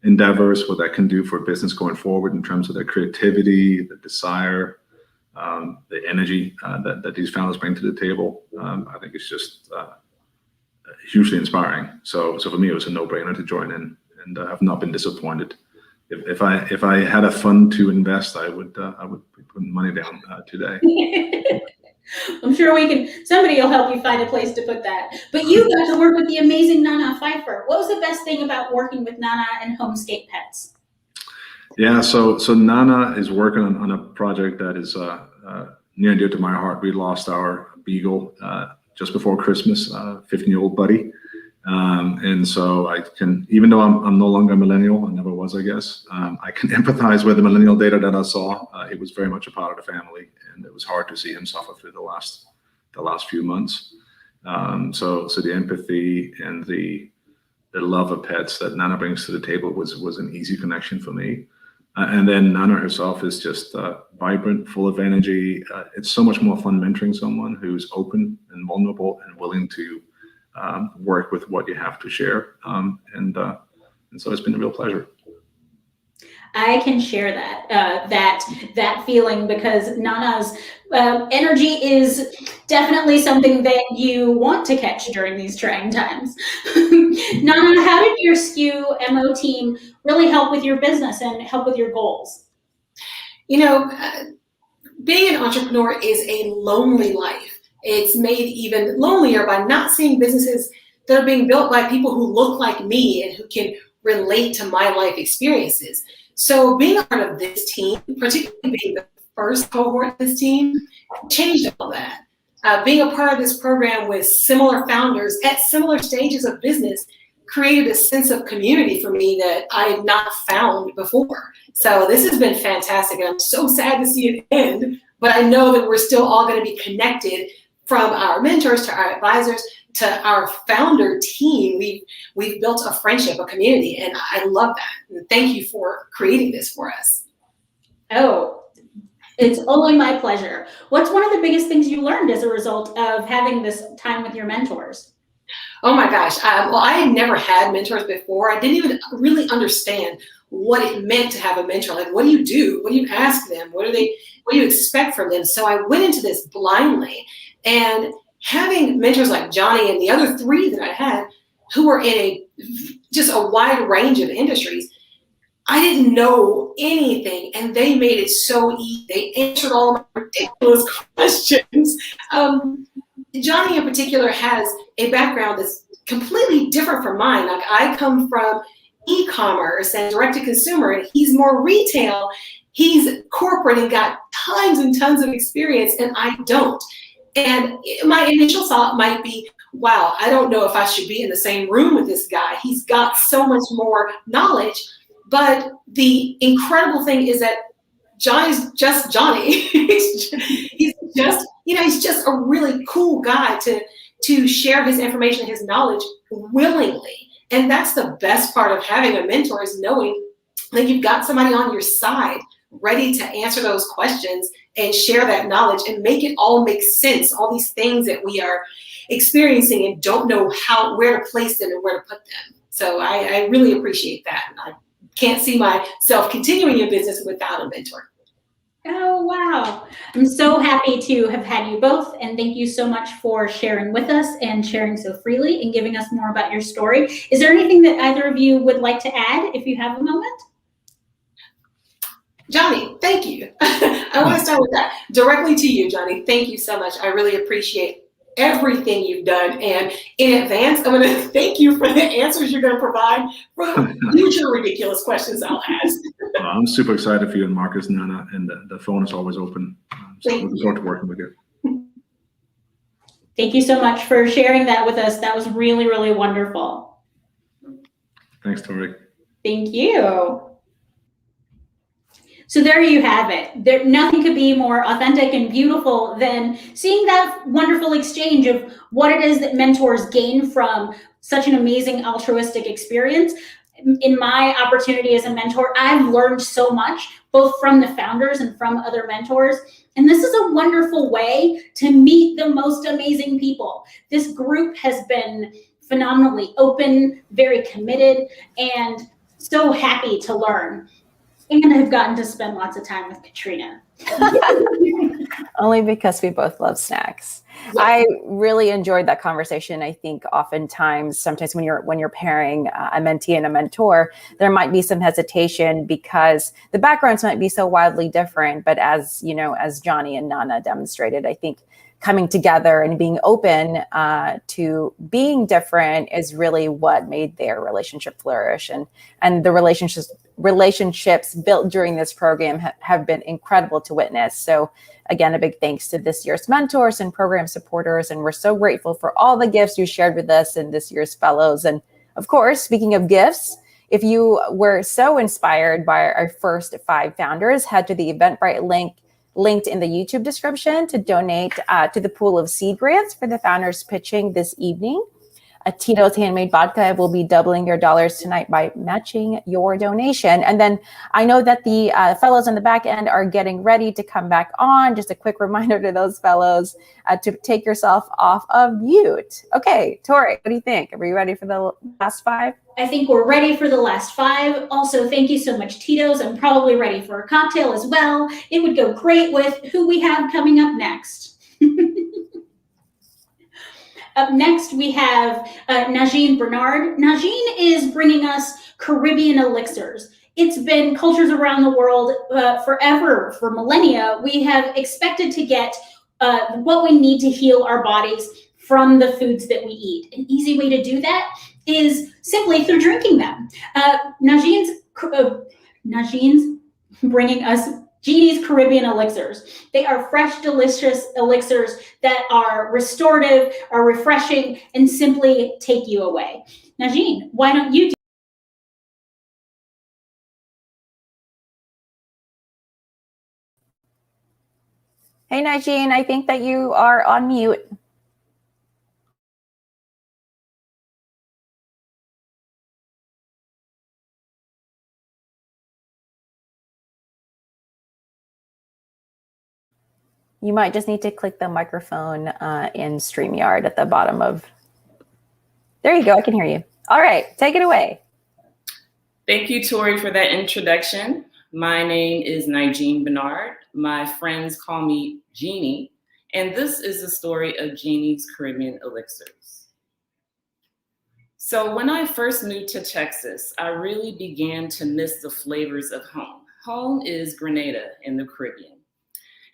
endeavors, what that can do for business going forward in terms of their creativity, the desire, the energy that these founders bring to the table, I think it's just hugely inspiring. So for me, it was a no-brainer to join in, and I've not been disappointed. If I had a fund to invest, I would be putting money down today. I'm sure somebody will help you find a place to put that. But you got to work with the amazing Nana Pfeiffer. What was the best thing about working with Nana and Homescape Pets? Yeah, so Nana is working on a project that is near and dear to my heart. We lost our beagle just before Christmas, 15-year-old buddy. And so I can, even though I'm no longer a millennial, I never was, I guess, I can empathize with the millennial data that I saw. It was very much a part of the family, and it was hard to see him suffer through the last few months. So the empathy and the love of pets that Nana brings to the table was an easy connection for me. And then Nana herself is just vibrant, full of energy. It's so much more fun mentoring someone who's open and vulnerable and willing to work with what you have to share. And so it's been a real pleasure. I can share that feeling, because Nana's energy is definitely something that you want to catch during these trying times. Nana, how did your SKU MO team really help with your business and help with your goals? Being an entrepreneur is a lonely life. It's made even lonelier by not seeing businesses that are being built by people who look like me and who can relate to my life experiences. So being a part of this team, particularly being the first cohort of this team, changed all that. Being a part of this program with similar founders at similar stages of business created a sense of community for me that I had not found before. So this has been fantastic, and I'm so sad to see it end, but I know that we're still all going to be connected, from our mentors to our advisors to our founder team. We've built a friendship, a community, and I love that. And thank you for creating this for us. Oh, it's only my pleasure. What's one of the biggest things you learned as a result of having this time with your mentors? Oh my gosh. Well, I had never had mentors before. I didn't even really understand what it meant to have a mentor. Like, what do you do? What do you ask them? What do you expect from them? So I went into this blindly. And having mentors like Johnny and the other three that I had, who were in just a wide range of industries, I didn't know anything, and they made it so easy. They answered all of my ridiculous questions. Johnny in particular has a background that's completely different from mine. Like, I come from e-commerce and direct-to-consumer, and he's more retail. He's corporate and got tons and tons of experience, and I don't. And my initial thought might be, wow, I don't know if I should be in the same room with this guy. He's got so much more knowledge. But the incredible thing is that Johnny's just Johnny. he's just a really cool guy to share his information, his knowledge willingly. And that's the best part of having a mentor, is knowing that you've got somebody on your side ready to answer those questions and share that knowledge and make it all make sense. All these things that we are experiencing and don't know where to place them and where to put them. So I really appreciate that. And I can't see myself continuing in business without a mentor. Oh, wow. I'm so happy to have had you both. And thank you so much for sharing with us and sharing so freely and giving us more about your story. Is there anything that either of you would like to add, if you have a moment? Johnny, thank you. I want to start with that. Directly to you, Johnny. Thank you so much. I really appreciate everything you've done. And in advance, I'm going to thank you for the answers you're going to provide for the future ridiculous questions I'll ask. I'm super excited for you and Marcus, Nana, and the phone is always open. So looking forward to working with you. Thank you so much for sharing that with us. That was really, really wonderful. Thanks, Tori. Thank you. So there you have it. Nothing could be more authentic and beautiful than seeing that wonderful exchange of what it is that mentors gain from such an amazing altruistic experience in my opportunity as a mentor, I've learned so much, both from the founders and from other mentors. And this is a wonderful way to meet the most amazing people. This group has been phenomenally open, very committed, and so happy to learn. And I've gotten to spend lots of time with Katrina. Only because we both love snacks. Yes. I really enjoyed that conversation. I think sometimes when you're pairing a mentee and a mentor, there might be some hesitation because the backgrounds might be so wildly different. But as you know, as Johnny and Nana demonstrated, I think coming together and being open to being different is really what made their relationship flourish. And the relationships built during this program have been incredible to witness. So again, a big thanks to this year's mentors and program supporters. And we're so grateful for all the gifts you shared with us and this year's fellows. And of course, speaking of gifts, if you were so inspired by our first 5 founders, head to the Eventbrite link linked in the YouTube description to donate to the pool of seed grants for the founders pitching this evening. Tito's Handmade Vodka will be doubling your dollars tonight by matching your donation. And then I know that the fellows on the back end are getting ready to come back on. Just a quick reminder to those fellows to take yourself off of mute. Okay, Tori, what do you think? Are we ready for the last 5? I think we're ready for the last 5. Also, thank you so much, Tito's. I'm probably ready for a cocktail as well. It would go great with who we have coming up next. Up next, we have Najine Bernard. Najine is bringing us Caribbean Elixirs. It's been cultures around the world forever, for millennia. We have expected to get what we need to heal our bodies from the foods that we eat. An easy way to do that is simply through drinking them. Najine's bringing us Genie's Caribbean Elixirs. They are fresh, delicious elixirs that are restorative, are refreshing, and simply take you away. Najine, why don't you do Hey, Najine, I think that you are on mute. You might just need to click the microphone in StreamYard at the bottom of. There you go. I can hear you. All right, take it away. Thank you, Tori, for that introduction. My name is Najine Bernard. My friends call me Genie, and this is the story of Genie's Caribbean Elixirs. So when I first moved to Texas, I really began to miss the flavors of home. Home is Grenada in the Caribbean.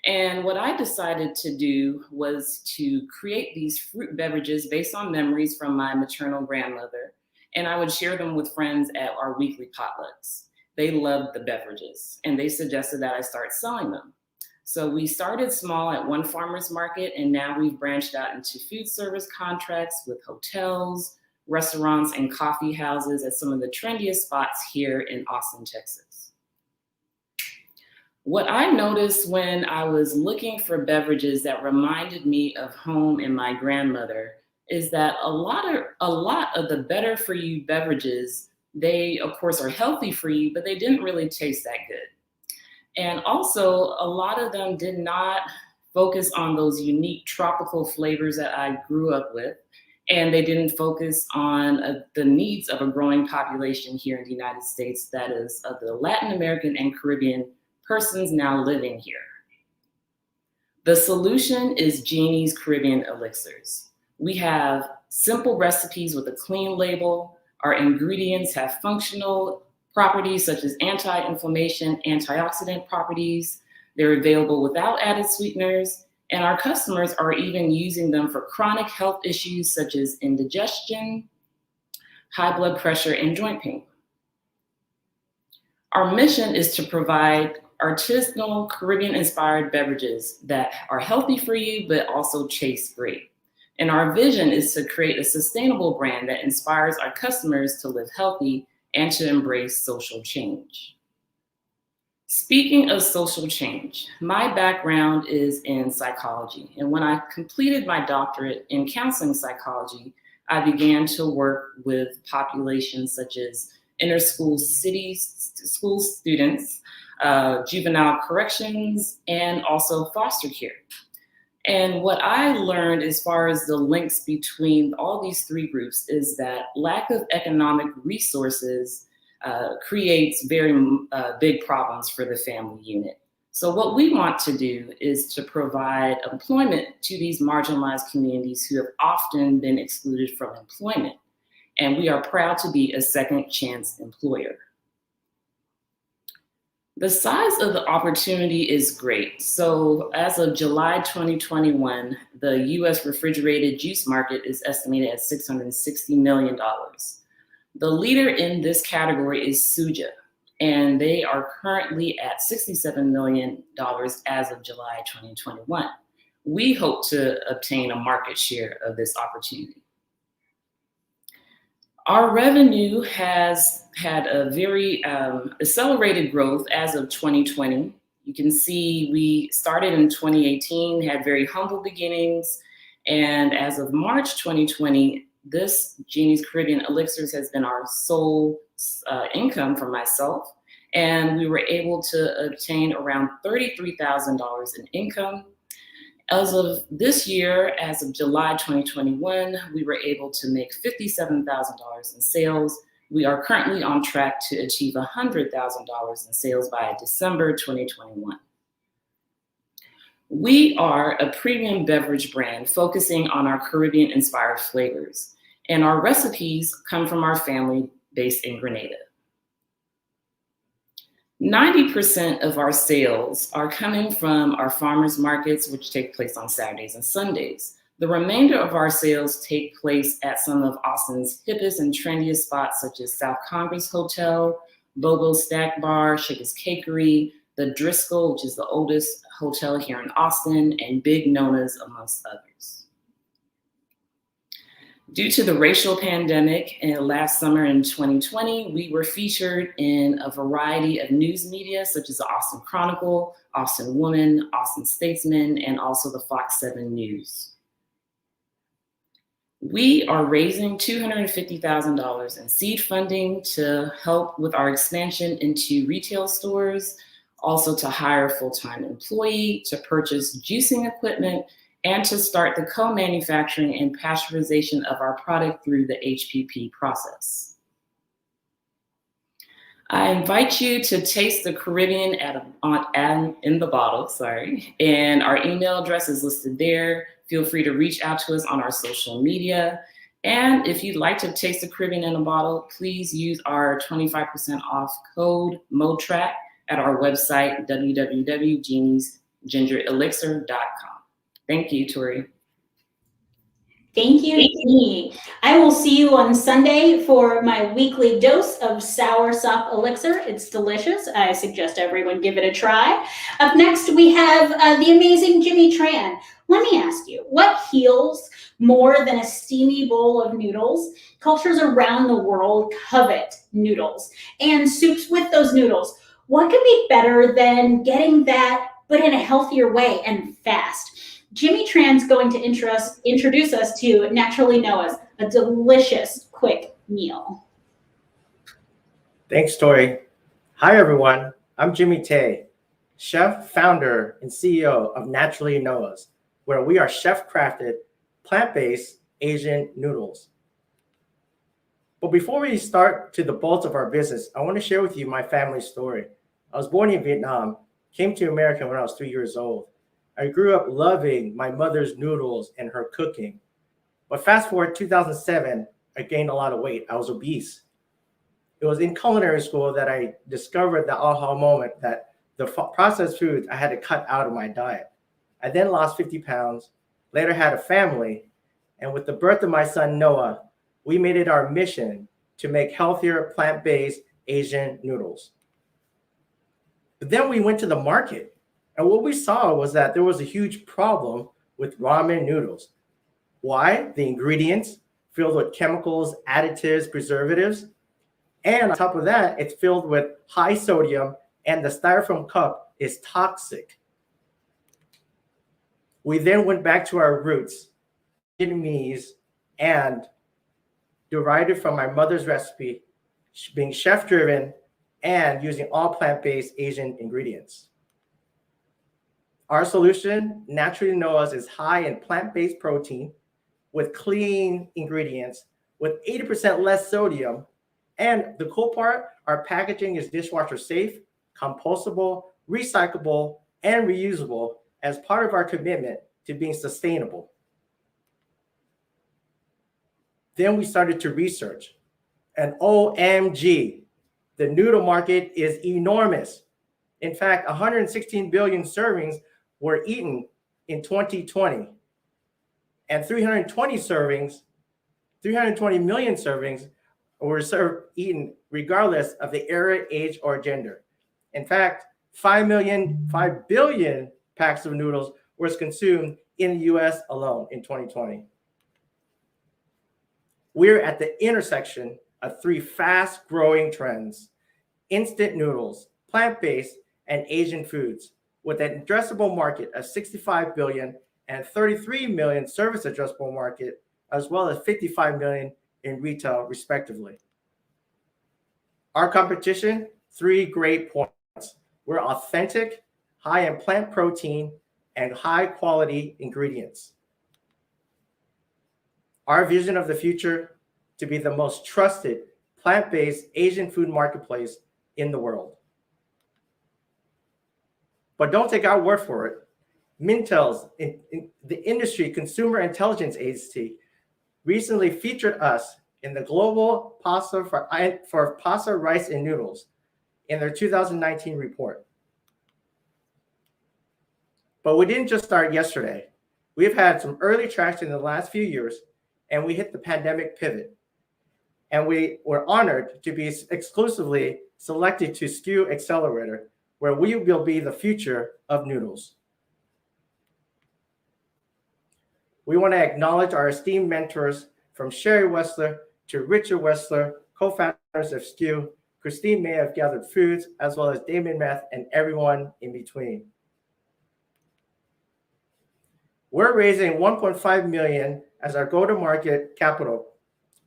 And what I decided to do was to create these fruit beverages based on memories from my maternal grandmother. And I would share them with friends at our weekly potlucks. They loved the beverages and they suggested that I start selling them. So we started small at one farmer's market, and now we've branched out into food service contracts with hotels, restaurants, and coffee houses at some of the trendiest spots here in Austin, Texas. What I noticed when I was looking for beverages that reminded me of home and my grandmother is that a lot of the better for you beverages, they of course are healthy for you, but they didn't really taste that good. And also a lot of them did not focus on those unique tropical flavors that I grew up with. And they didn't focus on the needs of a growing population here in the United States, that is of the Latin American and Caribbean persons now living here. The solution is Genie's Caribbean Elixirs. We have simple recipes with a clean label. Our ingredients have functional properties such as anti-inflammation, antioxidant properties. They're available without added sweeteners, and our customers are even using them for chronic health issues such as indigestion, high blood pressure, and joint pain. Our mission is to provide artisanal Caribbean-inspired beverages that are healthy for you, but also taste great. And our vision is to create a sustainable brand that inspires our customers to live healthy and to embrace social change. Speaking of social change, my background is in psychology. And when I completed my doctorate in counseling psychology, I began to work with populations such as school students, juvenile corrections, and also foster care. And what I learned as far as the links between all these three groups is that lack of economic resources creates very big problems for the family unit. So what we want to do is to provide employment to these marginalized communities who have often been excluded from employment. And we are proud to be a second chance employer. The size of the opportunity is great. So as of July 2021, the US refrigerated juice market is estimated at $660 million. The leader in this category is Suja, and they are currently at $67 million as of July 2021. We hope to obtain a market share of this opportunity. Our revenue has had a very accelerated growth as of 2020. You can see we started in 2018, had very humble beginnings, and as of March 2020, this Genie's Caribbean Elixirs has been our sole income for myself, and we were able to obtain around $33,000 in income. As of this year, as of July 2021, we were able to make $57,000 in sales. We are currently on track to achieve $100,000 in sales by December 2021. We are a premium beverage brand focusing on our Caribbean-inspired flavors, and our recipes come from our family based in Grenada. 90% of our sales are coming from our farmers markets, which take place on Saturdays and Sundays. The remainder of our sales take place at some of Austin's hippest and trendiest spots, such as South Congress Hotel, Bobo's Stack Bar, Sugar's Cakery, the Driscoll, which is the oldest hotel here in Austin, and Big Nona's, amongst others. Due to the racial pandemic last summer in 2020, we were featured in a variety of news media, such as the Austin Chronicle, Austin Woman, Austin Statesman, and also the Fox 7 News. We are raising $250,000 in seed funding to help with our expansion into retail stores, also to hire a full-time employee, to purchase juicing equipment, and to start the co-manufacturing and pasteurization of our product through the HPP process. I invite you to taste the Caribbean in the bottle, and our email address is listed there. Feel free to reach out to us on our social media. And if you'd like to taste the Caribbean in a bottle, please use our 25% off code MOTRACK at our website, www.geniesgingerelixir.com. Thank you, Tori. Thank you, Jeannie. I will see you on Sunday for my weekly dose of sour sop elixir. It's delicious. I suggest everyone give it a try. Up next, we have the amazing Jimmy Tran. Let me ask you, what heals more than a steamy bowl of noodles? Cultures around the world covet noodles and soups with those noodles. What could be better than getting that, but in a healthier way and fast? Jimmy Tran's going to introduce us to Naturally Noah's, a delicious, quick meal. Thanks, Tori. Hi, everyone. I'm Jimmy Tay, chef, founder, and CEO of Naturally Noah's, where we are chef-crafted, plant-based Asian noodles. But before we start to the bolts of our business, I want to share with you my family story. I was born in Vietnam, came to America when I was 3 years old. I grew up loving my mother's noodles and her cooking. But fast forward 2007, I gained a lot of weight. I was obese. It was in culinary school that I discovered the aha moment that the processed foods I had to cut out of my diet. I then lost 50 pounds, later had a family, and with the birth of my son, Noah, we made it our mission to make healthier, plant-based Asian noodles. But then we went to the market. And what we saw was that there was a huge problem with ramen noodles. Why? The ingredients filled with chemicals, additives, preservatives. And on top of that, it's filled with high sodium, and the styrofoam cup is toxic. We then went back to our roots, Vietnamese, and derived it from my mother's recipe. being chef-driven, and using all plant-based Asian ingredients. Our solution, Naturally Noah's, is high in plant-based protein with clean ingredients with 80% less sodium. And the cool part, our packaging is dishwasher safe, compostable, recyclable, and reusable as part of our commitment to being sustainable. Then we started to research, and OMG, the noodle market is enormous. In fact, 116 billion servings were eaten in 2020, and 320 million servings were eaten regardless of the era, age, or gender. In fact, 5 billion packs of noodles was consumed in the US alone in 2020. We're at the intersection of three fast-growing trends: instant noodles, plant-based, and Asian foods, with an addressable market of 65 billion and 33 million service addressable market, as well as 55 million in retail, respectively. Our competition, 3 great points. We're authentic, high in plant protein, and high-quality ingredients. Our vision of the future, to be the most trusted plant-based Asian food marketplace in the world. But don't take our word for it. Mintel's, in the industry consumer intelligence agency, recently featured us in the global pasta for pasta, rice, and noodles in their 2019 report. But we didn't just start yesterday. We've had some early traction in the last few years, and we hit the pandemic pivot. And we were honored to be exclusively selected to SKU Accelerator, where we will be the future of noodles. We want to acknowledge our esteemed mentors, from Sherry Wessler to Richard Wessler, co-founders of SKU, Christine May of Gathered Foods, as well as Damon Meth and everyone in between. We're raising $1.5 million as our go-to-market capital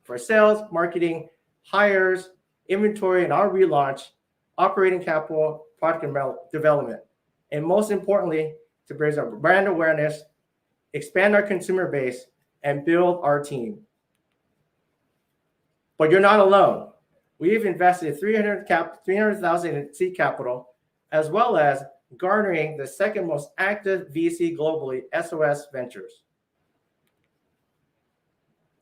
for sales, marketing, hires, inventory, and our relaunch, operating capital, product development, and most importantly, to raise our brand awareness, expand our consumer base, and build our team. But you're not alone. We've invested $300,000 in seed capital, as well as garnering the second most active VC globally, SOS Ventures.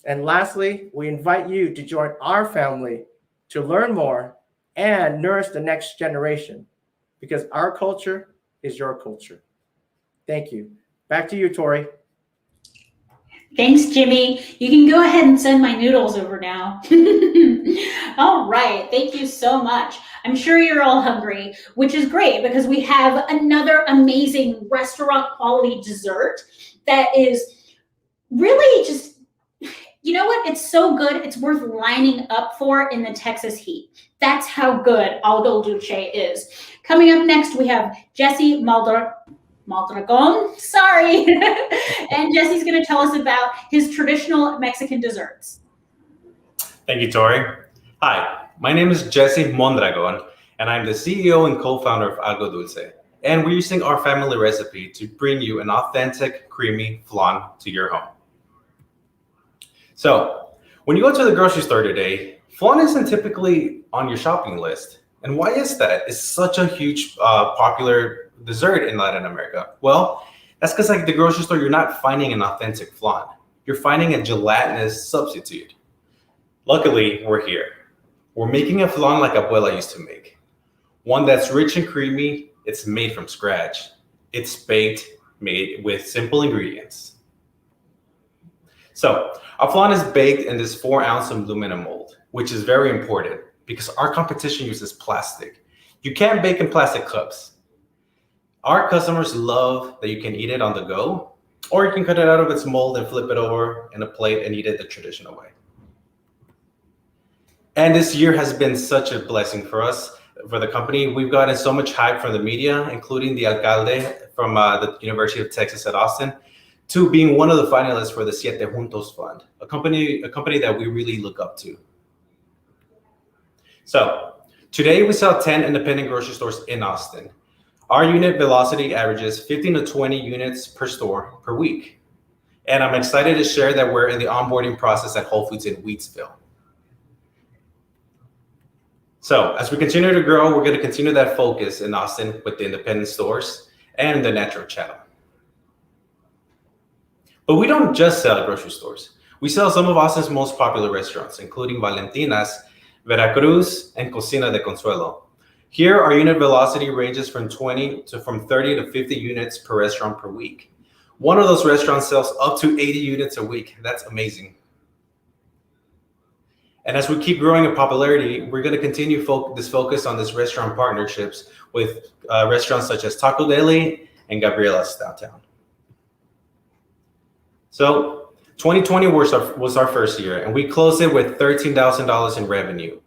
And lastly, we invite you to join our family to learn more and nourish the next generation, because our culture is your culture. Thank you. Back to you, Tori. Thanks, Jimmy. You can go ahead and send my noodles over now. All right, thank you so much. I'm sure you're all hungry, which is great because we have another amazing restaurant quality dessert that is really just, you know what? It's so good, it's worth lining up for in the Texas heat. That's how good Alago Dulce is. Coming up next, we have Jesse Maldragon, sorry. And Jesse's gonna tell us about his traditional Mexican desserts. Thank you, Tori. Hi, my name is Jesse Mondragon, and I'm the CEO and co-founder of Alago Dulce. And we're using our family recipe to bring you an authentic, creamy flan to your home. So, when you go to the grocery store today, flan isn't typically on your shopping list. And why is that? It's such a huge, popular dessert in Latin America. Well, that's because like the grocery store, you're not finding an authentic flan. You're finding a gelatinous substitute. Luckily, we're here. We're making a flan like Abuela used to make. One that's rich and creamy. It's made from scratch. It's baked, made with simple ingredients. So, our flan is baked in this 4-ounce aluminum mold, which is very important because our competition uses plastic. You can't bake in plastic cups. Our customers love that you can eat it on the go, or you can cut it out of its mold and flip it over in a plate and eat it the traditional way. And this year has been such a blessing for us, for the company. We've gotten so much hype from the media, including the alcalde from the University of Texas at Austin, to being one of the finalists for the Siete Juntos Fund, a company that we really look up to. So today we sell 10 independent grocery stores in Austin. Our unit velocity averages 15 to 20 units per store per week. And I'm excited to share that we're in the onboarding process at Whole Foods in Wheatsville. So as we continue to grow, we're going to continue that focus in Austin with the independent stores and the natural channel. But we don't just sell at grocery stores. We sell some of Austin's most popular restaurants, including Valentina's, Veracruz, and Cocina de Consuelo. Here, our unit velocity ranges from 30 to 50 units per restaurant per week. One of those restaurants sells up to 80 units a week. That's amazing. And as we keep growing in popularity, we're going to continue this focus on this restaurant partnerships with restaurants such as Taco Deli and Gabriela's downtown. So 2020 was our first year, and we closed it with $13,000 in revenue.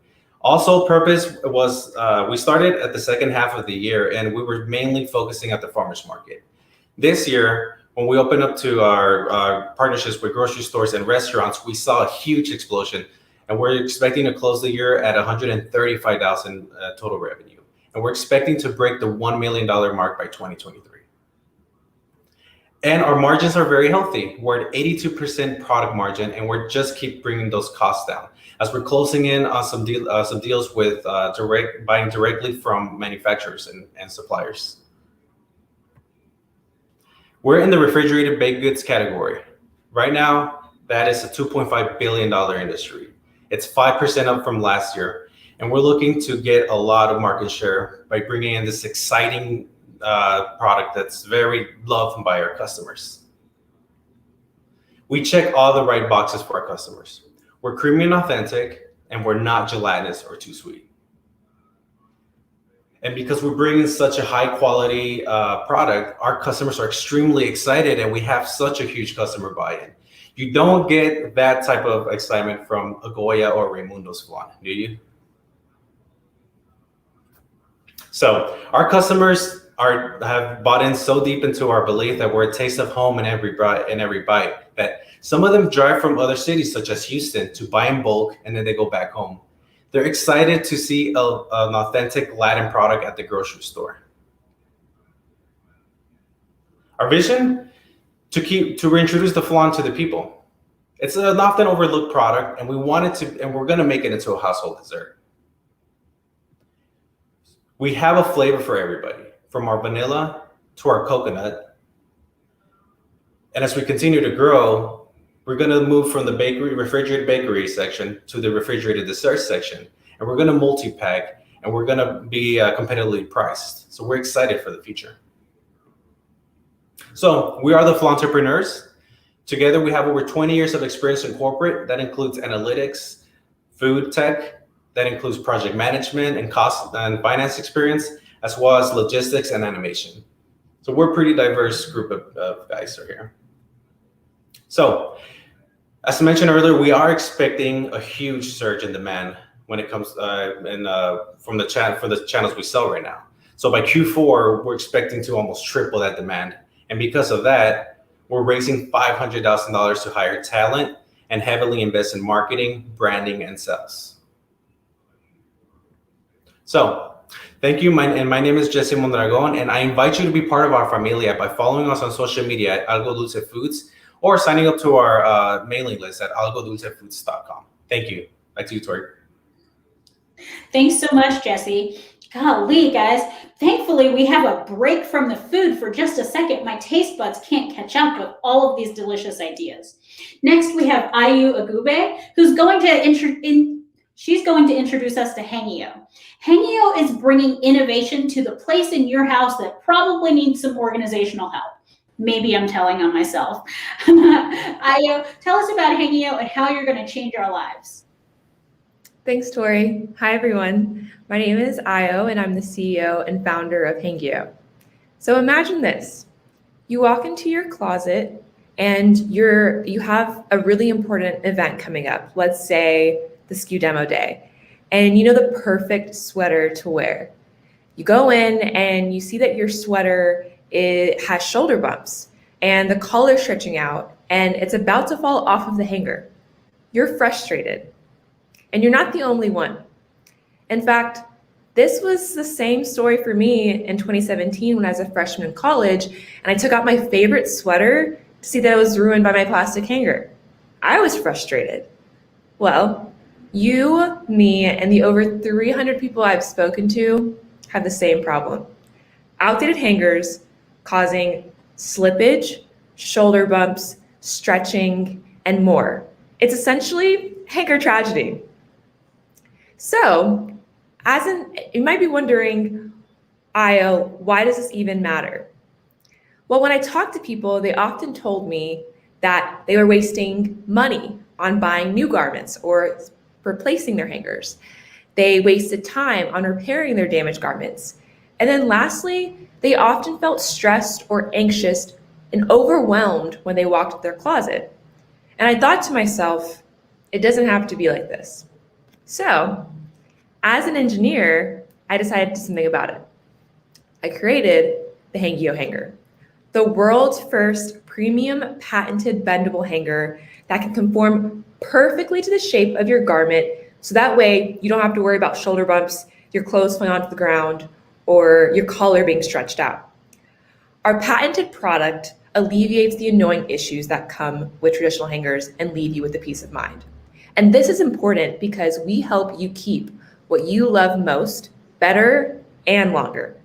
Also, purpose was we started at the second half of the year, and we were mainly focusing at the farmers market. This year, when we opened up to our partnerships with grocery stores and restaurants, we saw a huge explosion, and we're expecting to close the year at $135,000 total revenue. And we're expecting to break the $1 million mark by 2023. And our margins are very healthy. We're at 82% product margin, and we're just keep bringing those costs down as we're closing in on some deals with buying directly from manufacturers and suppliers. We're in the refrigerated baked goods category. Right now, that is a $2.5 billion industry. It's 5% up from last year, and we're looking to get a lot of market share by bringing in this exciting product that's very loved by our customers. We check all the right boxes for our customers. We're creamy and authentic, and we're not gelatinous or too sweet. And because we're bringing such a high quality product, our customers are extremely excited, and we have such a huge customer buy-in. You don't get that type of excitement from a Goya or Raimundo's flan, do you? So our customers have bought in so deep into our belief that we're a taste of home in every bite that some of them drive from other cities such as Houston to buy in bulk, and then they go back home. They're excited to see an authentic Latin product at the grocery store. Our vision to reintroduce the flan to the people. It's an often overlooked product, and we're going to make it into a household dessert. We have a flavor for everybody, from our vanilla to our coconut. And as we continue to grow, we're going to move from the refrigerated bakery section to the refrigerated dessert section. And we're going to multi-pack, and we're going to be competitively priced. So we're excited for the future. So we are the Flantrepreneurs. Together, we have over 20 years of experience in corporate. That includes analytics, food tech, that includes project management and cost and finance experience, as well as logistics and animation. So we're a pretty diverse group of guys here. So as I mentioned earlier, we are expecting a huge surge in demand when it comes for the channels we sell right now. So by Q4, we're expecting to almost triple that demand. And because of that, we're raising $500,000 to hire talent and heavily invest in marketing, branding, and sales. So thank you. My name is Jesse Mondragon, and I invite you to be part of our familia by following us on social media at Alago Dulce Foods or signing up to our mailing list at alagodulcefoods.com. Thank you. Back to you, Tori. Thanks so much, Jesse. Golly, guys. Thankfully, we have a break from the food for just a second. My taste buds can't catch up with all of these delicious ideas. Next, we have Ayu Agube, who's going to she's going to introduce us to Hangio. Hangio is bringing innovation to the place in your house that probably needs some organizational help. Maybe I'm telling on myself. Ayu, tell us about Hangio and how you're going to change our lives. Thanks, Tori. Hi, everyone. My name is Ayo, and I'm the CEO and founder of Hangio. So imagine this. You walk into your closet and you have a really important event coming up. Let's say the SKU Demo Day. And you know the perfect sweater to wear. You go in and you see that your sweater has shoulder bumps and the collar stretching out and it's about to fall off of the hanger. You're frustrated. And you're not the only one. In fact, this was the same story for me in 2017 when I was a freshman in college, and I took out my favorite sweater to see that it was ruined by my plastic hanger. I was frustrated. Well, you, me, and the over 300 people I've spoken to have the same problem. Outdated hangers causing slippage, shoulder bumps, stretching, and more. It's essentially hanger tragedy. So, you might be wondering, Io, why does this even matter? Well, when I talk to people, they often told me that they were wasting money on buying new garments or replacing their hangers. They wasted time on repairing their damaged garments. And then lastly, they often felt stressed or anxious and overwhelmed when they walked to their closet. And I thought to myself, it doesn't have to be like this. So, as an engineer, I decided to do something about it. I created the Hangio hanger, the world's first premium patented bendable hanger that can conform perfectly to the shape of your garment, so that way you don't have to worry about shoulder bumps, your clothes falling onto the ground, or your collar being stretched out. Our patented product alleviates the annoying issues that come with traditional hangers and leave you with the peace of mind. And this is important because we help you keep what you love most better and longer.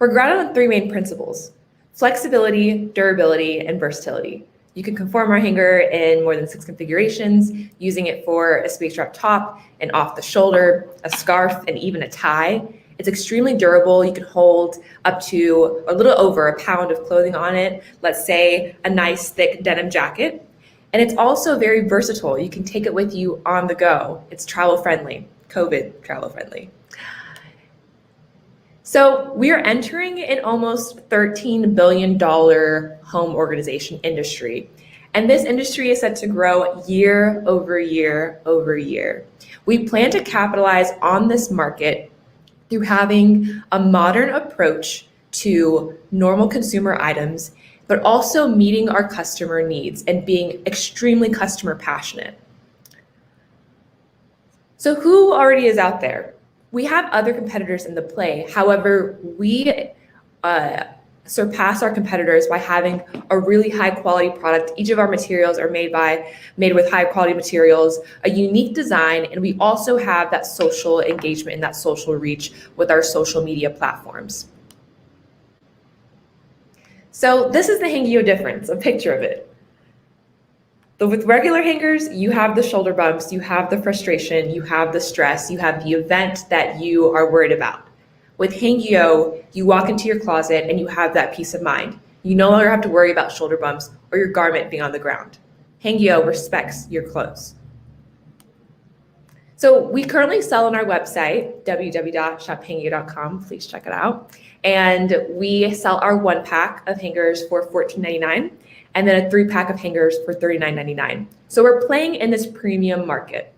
We're grounded on three main principles: flexibility, durability, and versatility. You can conform our hanger in more than 6 configurations, using it for a space strap top, an off the shoulder, a scarf, and even a tie. It's extremely durable. You can hold up to a little over a pound of clothing on it, let's say a nice thick denim jacket. And it's also very versatile. You can take it with you on the go. It's travel friendly, COVID travel friendly. So we are entering an almost $13 billion home organization industry. And this industry is set to grow year over year over year. We plan to capitalize on this market through having a modern approach to normal consumer items, but also meeting our customer needs and being extremely customer passionate. So who already is out there? We have other competitors in the play. However, we surpass our competitors by having a really high quality product. Each of our materials are made with high quality materials, a unique design, and we also have that social engagement and that social reach with our social media platforms. So this is the Hangio difference, a picture of it. But with regular hangers, you have the shoulder bumps, you have the frustration, you have the stress, you have the event that you are worried about. With Hangio, you walk into your closet and you have that peace of mind. You no longer have to worry about shoulder bumps or your garment being on the ground. Hangio respects your clothes. So we currently sell on our website, www.shophangio.com. Please check it out. And we sell our 1-pack of hangers for $14.99 and then a 3-pack of hangers for $39.99. So we're playing in this premium market.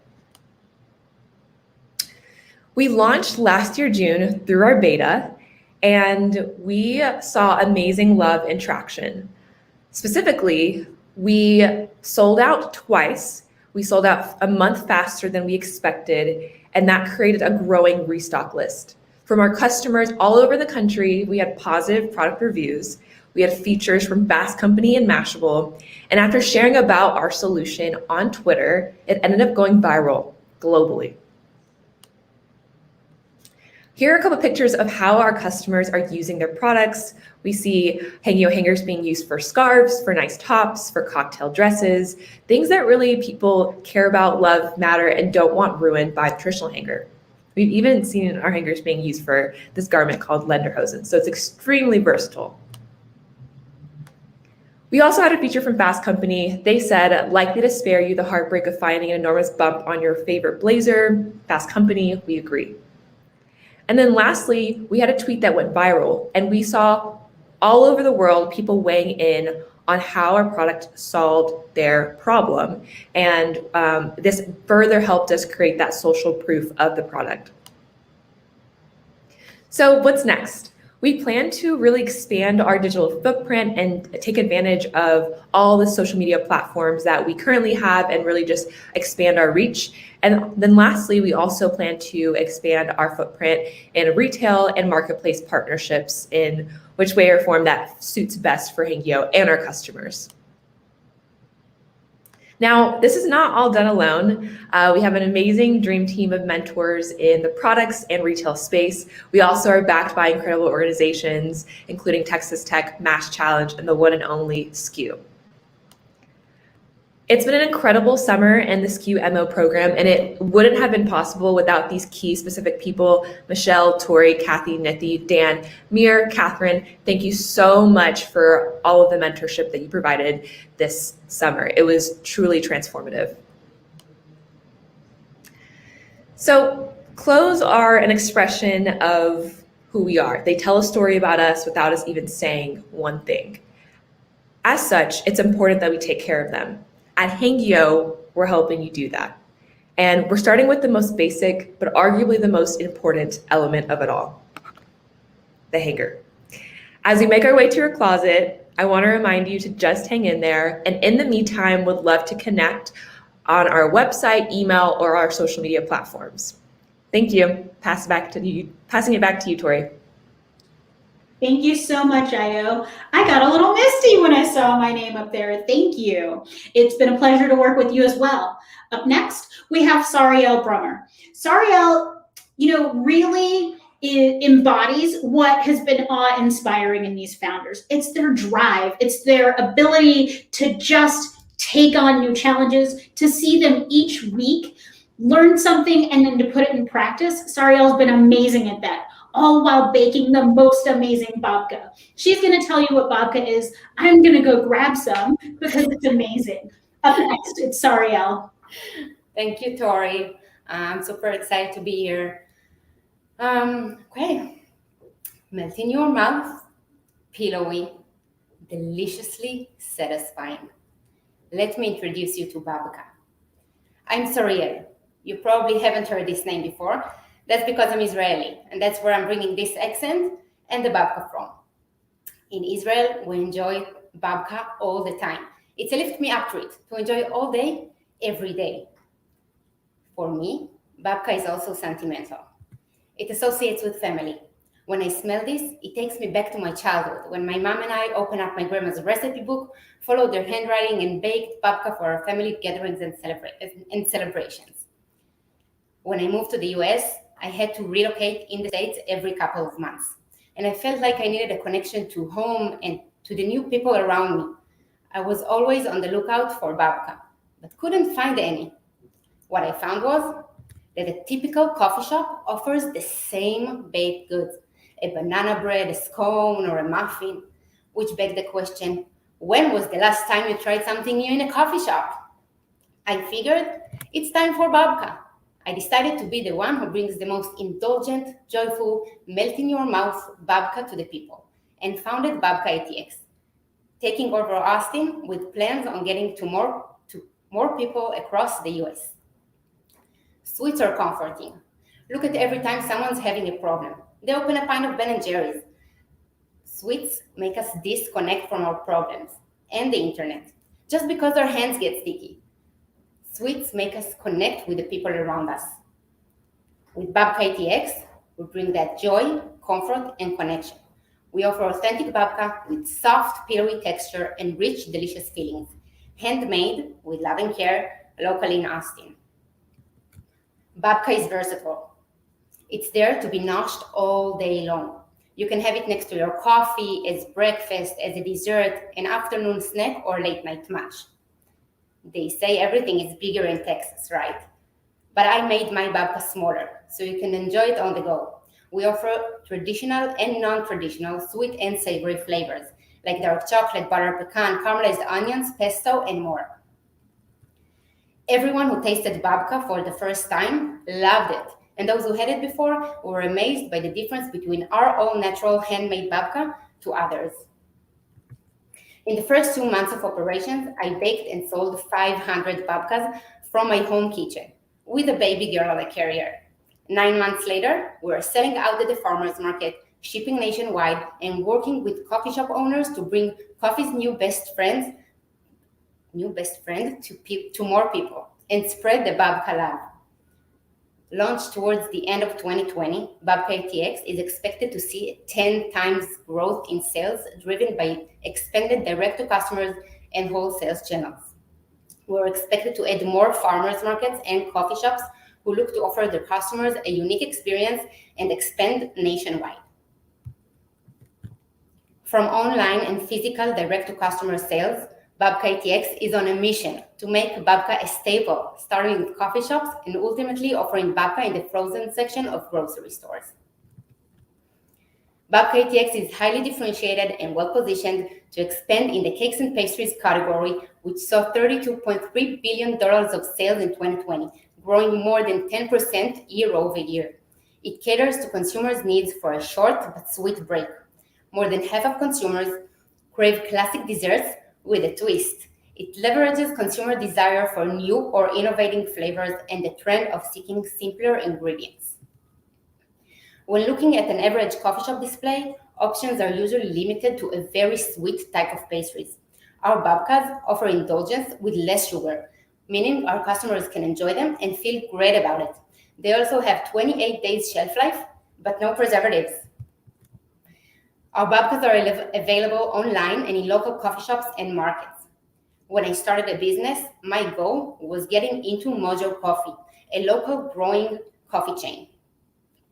We launched last year, June, through our beta, and we saw amazing love and traction. Specifically, we sold out twice. We sold out a month faster than we expected, and that created a growing restock list. From our customers all over the country, we had positive product reviews. We had features from Fast Company and Mashable. And after sharing about our solution on Twitter, it ended up going viral globally. Here are a couple pictures of how our customers are using their products. We see Hangio hangers being used for scarves, for nice tops, for cocktail dresses, things that really people care about, love, matter, and don't want ruined by the traditional hanger. We've even seen our hangers being used for this garment called Lederhosen, so it's extremely versatile. We also had a feature from Fast Company. They said, likely to spare you the heartbreak of finding an enormous bump on your favorite blazer. Fast Company, we agree. And then lastly, we had a tweet that went viral, and we saw all over the world people weighing in on how our product solved their problem. And this further helped us create that social proof of the product. So what's next? We plan to really expand our digital footprint and take advantage of all the social media platforms that we currently have and really just expand our reach. And then lastly, we also plan to expand our footprint in retail and marketplace partnerships in which way or form that suits best for Hangio and our customers. Now, this is not all done alone. We have an amazing dream team of mentors in the products and retail space. We also are backed by incredible organizations, including Texas Tech, Mass Challenge, and the one and only SKU. It's been an incredible summer in the SKU MO program, and it wouldn't have been possible without these key specific people: Michelle, Tori, Kathy, Nithi, Dan, Mir, Catherine. Thank you so much for all of the mentorship that you provided this summer. It was truly transformative. So clothes are an expression of who we are. They tell a story about us without us even saying one thing. As such, it's important that we take care of them. At Hangio, we're helping you do that. And we're starting with the most basic, but arguably the most important element of it all, the hanger. As we make our way to your closet, I want to remind you to just hang in there. And in the meantime, would love to connect on our website, email, or our social media platforms. Thank you. Passing it back to you, Tori. Thank you so much, Io. I got a little misty when I saw my name up there. Thank you. It's been a pleasure to work with you as well. Up next, we have Sariel Brummer. Sariel, really embodies what has been awe-inspiring in these founders. It's their drive. It's their ability to just take on new challenges, to see them each week, learn something, and then to put it in practice. Sariel's been amazing at that, all while baking the most amazing babka. She's going to tell you what babka is. I'm going to go grab some because it's amazing. Up next, it's Sariel. Thank you, Tori. I'm super excited to be here. Okay. Melt in your mouth, pillowy, deliciously satisfying. Let me introduce you to babka. I'm Sariel. You probably haven't heard this name before. That's because I'm Israeli, and that's where I'm bringing this accent and the babka from. In Israel, we enjoy babka all the time. It's a lift me up treat to enjoy all day, every day. For me, babka is also sentimental. It associates with family. When I smell this, it takes me back to my childhood, when my mom and I opened up my grandma's recipe book, followed their handwriting, and baked babka for our family gatherings and celebrations. When I moved to the US, I had to relocate in the States every couple of months. And I felt like I needed a connection to home and to the new people around me. I was always on the lookout for babka, but couldn't find any. What I found was that a typical coffee shop offers the same baked goods, a banana bread, a scone, or a muffin, which begged the question, when was the last time you tried something new in a coffee shop? I figured it's time for babka. I decided to be the one who brings the most indulgent, joyful, melt-in-your-mouth babka to the people, and founded BabkaTX, taking over Austin with plans on getting to more people across the US. Sweets are comforting. Look at every time someone's having a problem. They open a pint of Ben & Jerry's. Sweets make us disconnect from our problems and the internet, just because our hands get sticky. Sweets make us connect with the people around us. With BabkaTX, we bring that joy, comfort, and connection. We offer authentic babka with soft, pillowy texture and rich, delicious feelings, handmade with love and care, locally in Austin. Babka is versatile. It's there to be noshed all day long. You can have it next to your coffee, as breakfast, as a dessert, an afternoon snack, or late night munch. They say everything is bigger in Texas, right? But I made my babka smaller, so you can enjoy it on the go. We offer traditional and non-traditional sweet and savory flavors, like dark chocolate, butter pecan, caramelized onions, pesto, and more. Everyone who tasted babka for the first time loved it, and those who had it before were amazed by the difference between our own natural handmade babka to others. In the first 2 months of operations, I baked and sold 500 babkas from my home kitchen with a baby girl on a carrier. 9 months later, we were selling out at the farmer's market, shipping nationwide, and working with coffee shop owners to bring coffee's new best friend to more people and spread the Babka love. Launched towards the end of 2020, BabkaTX is expected to see 10 times growth in sales driven by expanded direct-to-customers and wholesale channels. We're expected to add more farmers markets and coffee shops who look to offer their customers a unique experience and expand nationwide. From online and physical direct-to-customer sales, BabkaTX is on a mission to make Babka a staple, starting with coffee shops and ultimately offering Babka in the frozen section of grocery stores. BabkaTX is highly differentiated and well-positioned to expand in the cakes and pastries category, which saw $32.3 billion of sales in 2020, growing more than 10% year over year. It caters to consumers' needs for a short but sweet break. More than half of consumers crave classic desserts with a twist. It leverages consumer desire for new or innovating flavors and the trend of seeking simpler ingredients. When looking at an average coffee shop display, options are usually limited to a very sweet type of pastries. Our babkas offer indulgence with less sugar, meaning our customers can enjoy them and feel great about it. They also have 28 days shelf life, but no preservatives. Our babkas are available online and in local coffee shops and markets. When I started a business, my goal was getting into Mojo Coffee, a local growing coffee chain.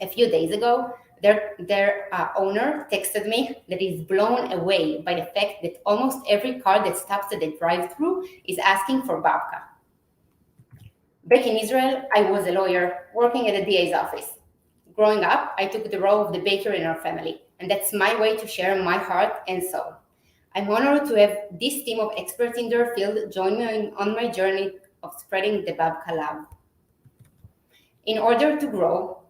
A few days ago, their owner texted me that he's blown away by the fact that almost every car that stops at the drive-thru is asking for babka. Back in Israel, I was a lawyer working at the DA's office. Growing up, I took the role of the baker in our family, and that's my way to share my heart and soul. I'm honored to have this team of experts in their field join me on my journey of spreading the Babka love. In order to grow,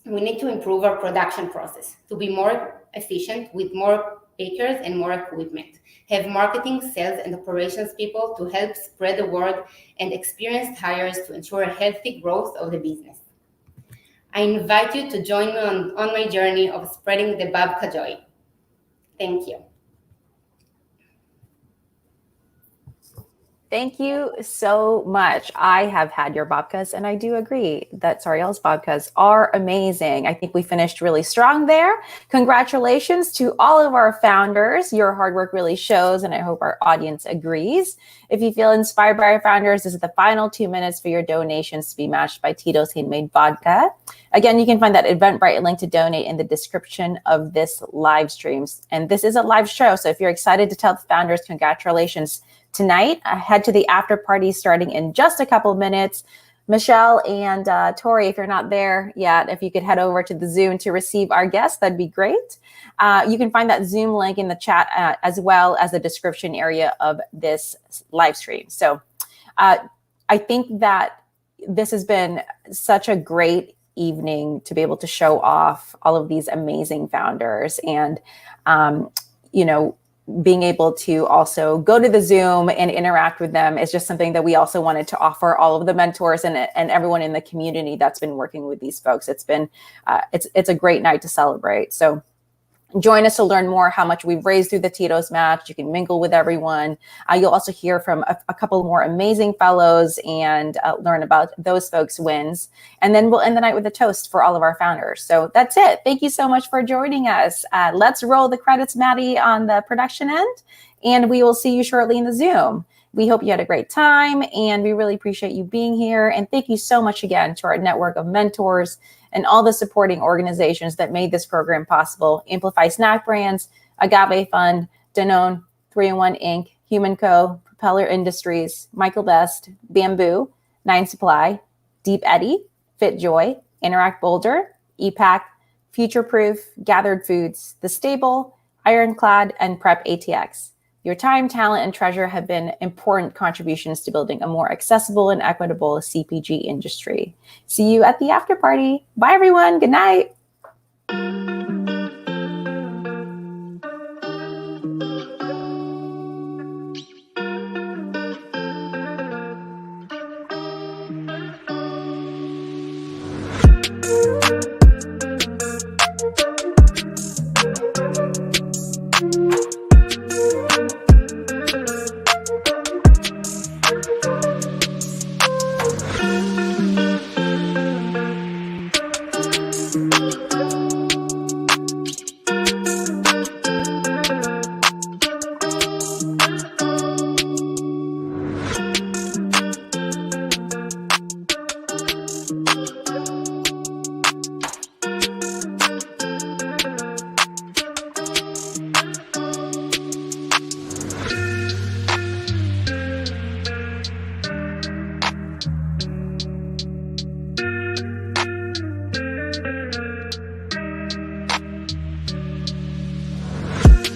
we need to improve our production process to be more efficient with more bakers and more equipment, have marketing, sales, and operations people to help spread the word, and experienced hires to ensure a healthy growth of the business. I invite you to join me on my journey of spreading the Babka joy. Thank you. Thank you so much. I have had your babkas, and I do agree that Sariel's babkas are amazing. I think we finished really strong there. Congratulations to all of our founders. Your hard work really shows, and I hope our audience agrees. If you feel inspired by our founders, this is the final 2 minutes for your donations to be matched by Tito's Handmade Vodka. Again, you can find that Eventbrite link to donate in the description of this live stream. And this is a live show, so if you're excited to tell the founders congratulations tonight, head to the after party starting in just a couple of minutes. Michelle and Tori, if you're not there yet, if you could head over to the Zoom to receive our guests, that'd be great. You can find that Zoom link in the chat as well as the description area of this live stream. So I think that this has been such a great evening to be able to show off all of these amazing founders and, being able to also go to the Zoom and interact with them is just something that we also wanted to offer all of the mentors and everyone in the community that's been working with these folks. It's been, it's a great night to celebrate. So join us to learn more how much we've raised through the Tito's match. You can mingle with everyone. You'll also hear from a couple more amazing fellows and learn about those folks' wins. And then we'll end the night with a toast for all of our founders. So that's it. Thank you so much for joining us. Let's roll the credits, Maddie, on the production end. And we will see you shortly in the Zoom. We hope you had a great time, and we really appreciate you being here. And thank you so much again to our network of mentors and all the supporting organizations that made this program possible: Amplify Snack Brands, Agave Fund, Danone, 3-in-1 Inc., Human Co., Propeller Industries, Michael Best, Bamboo, Nine Supply, Deep Eddy, Fit Joy, Interact Boulder, EPAC, Future Proof, Gathered Foods, The Stable, Ironclad, and Prep ATX. Your time, talent, and treasure have been important contributions to building a more accessible and equitable CPG industry. See you at the after party. Bye, everyone. Good night.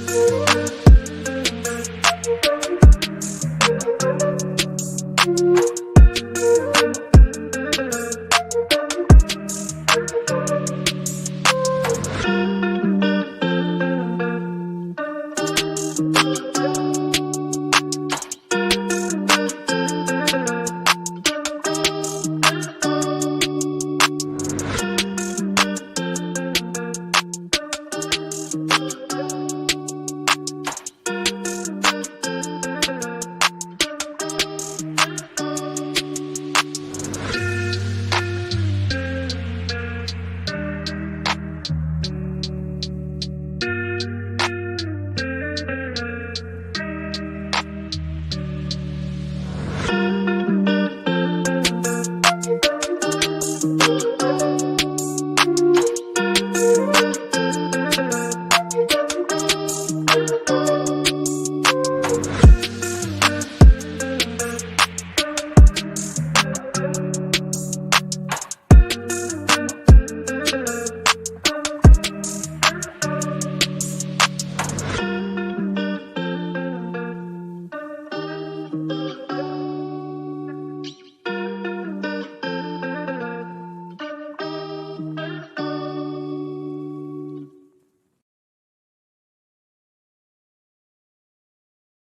Bye.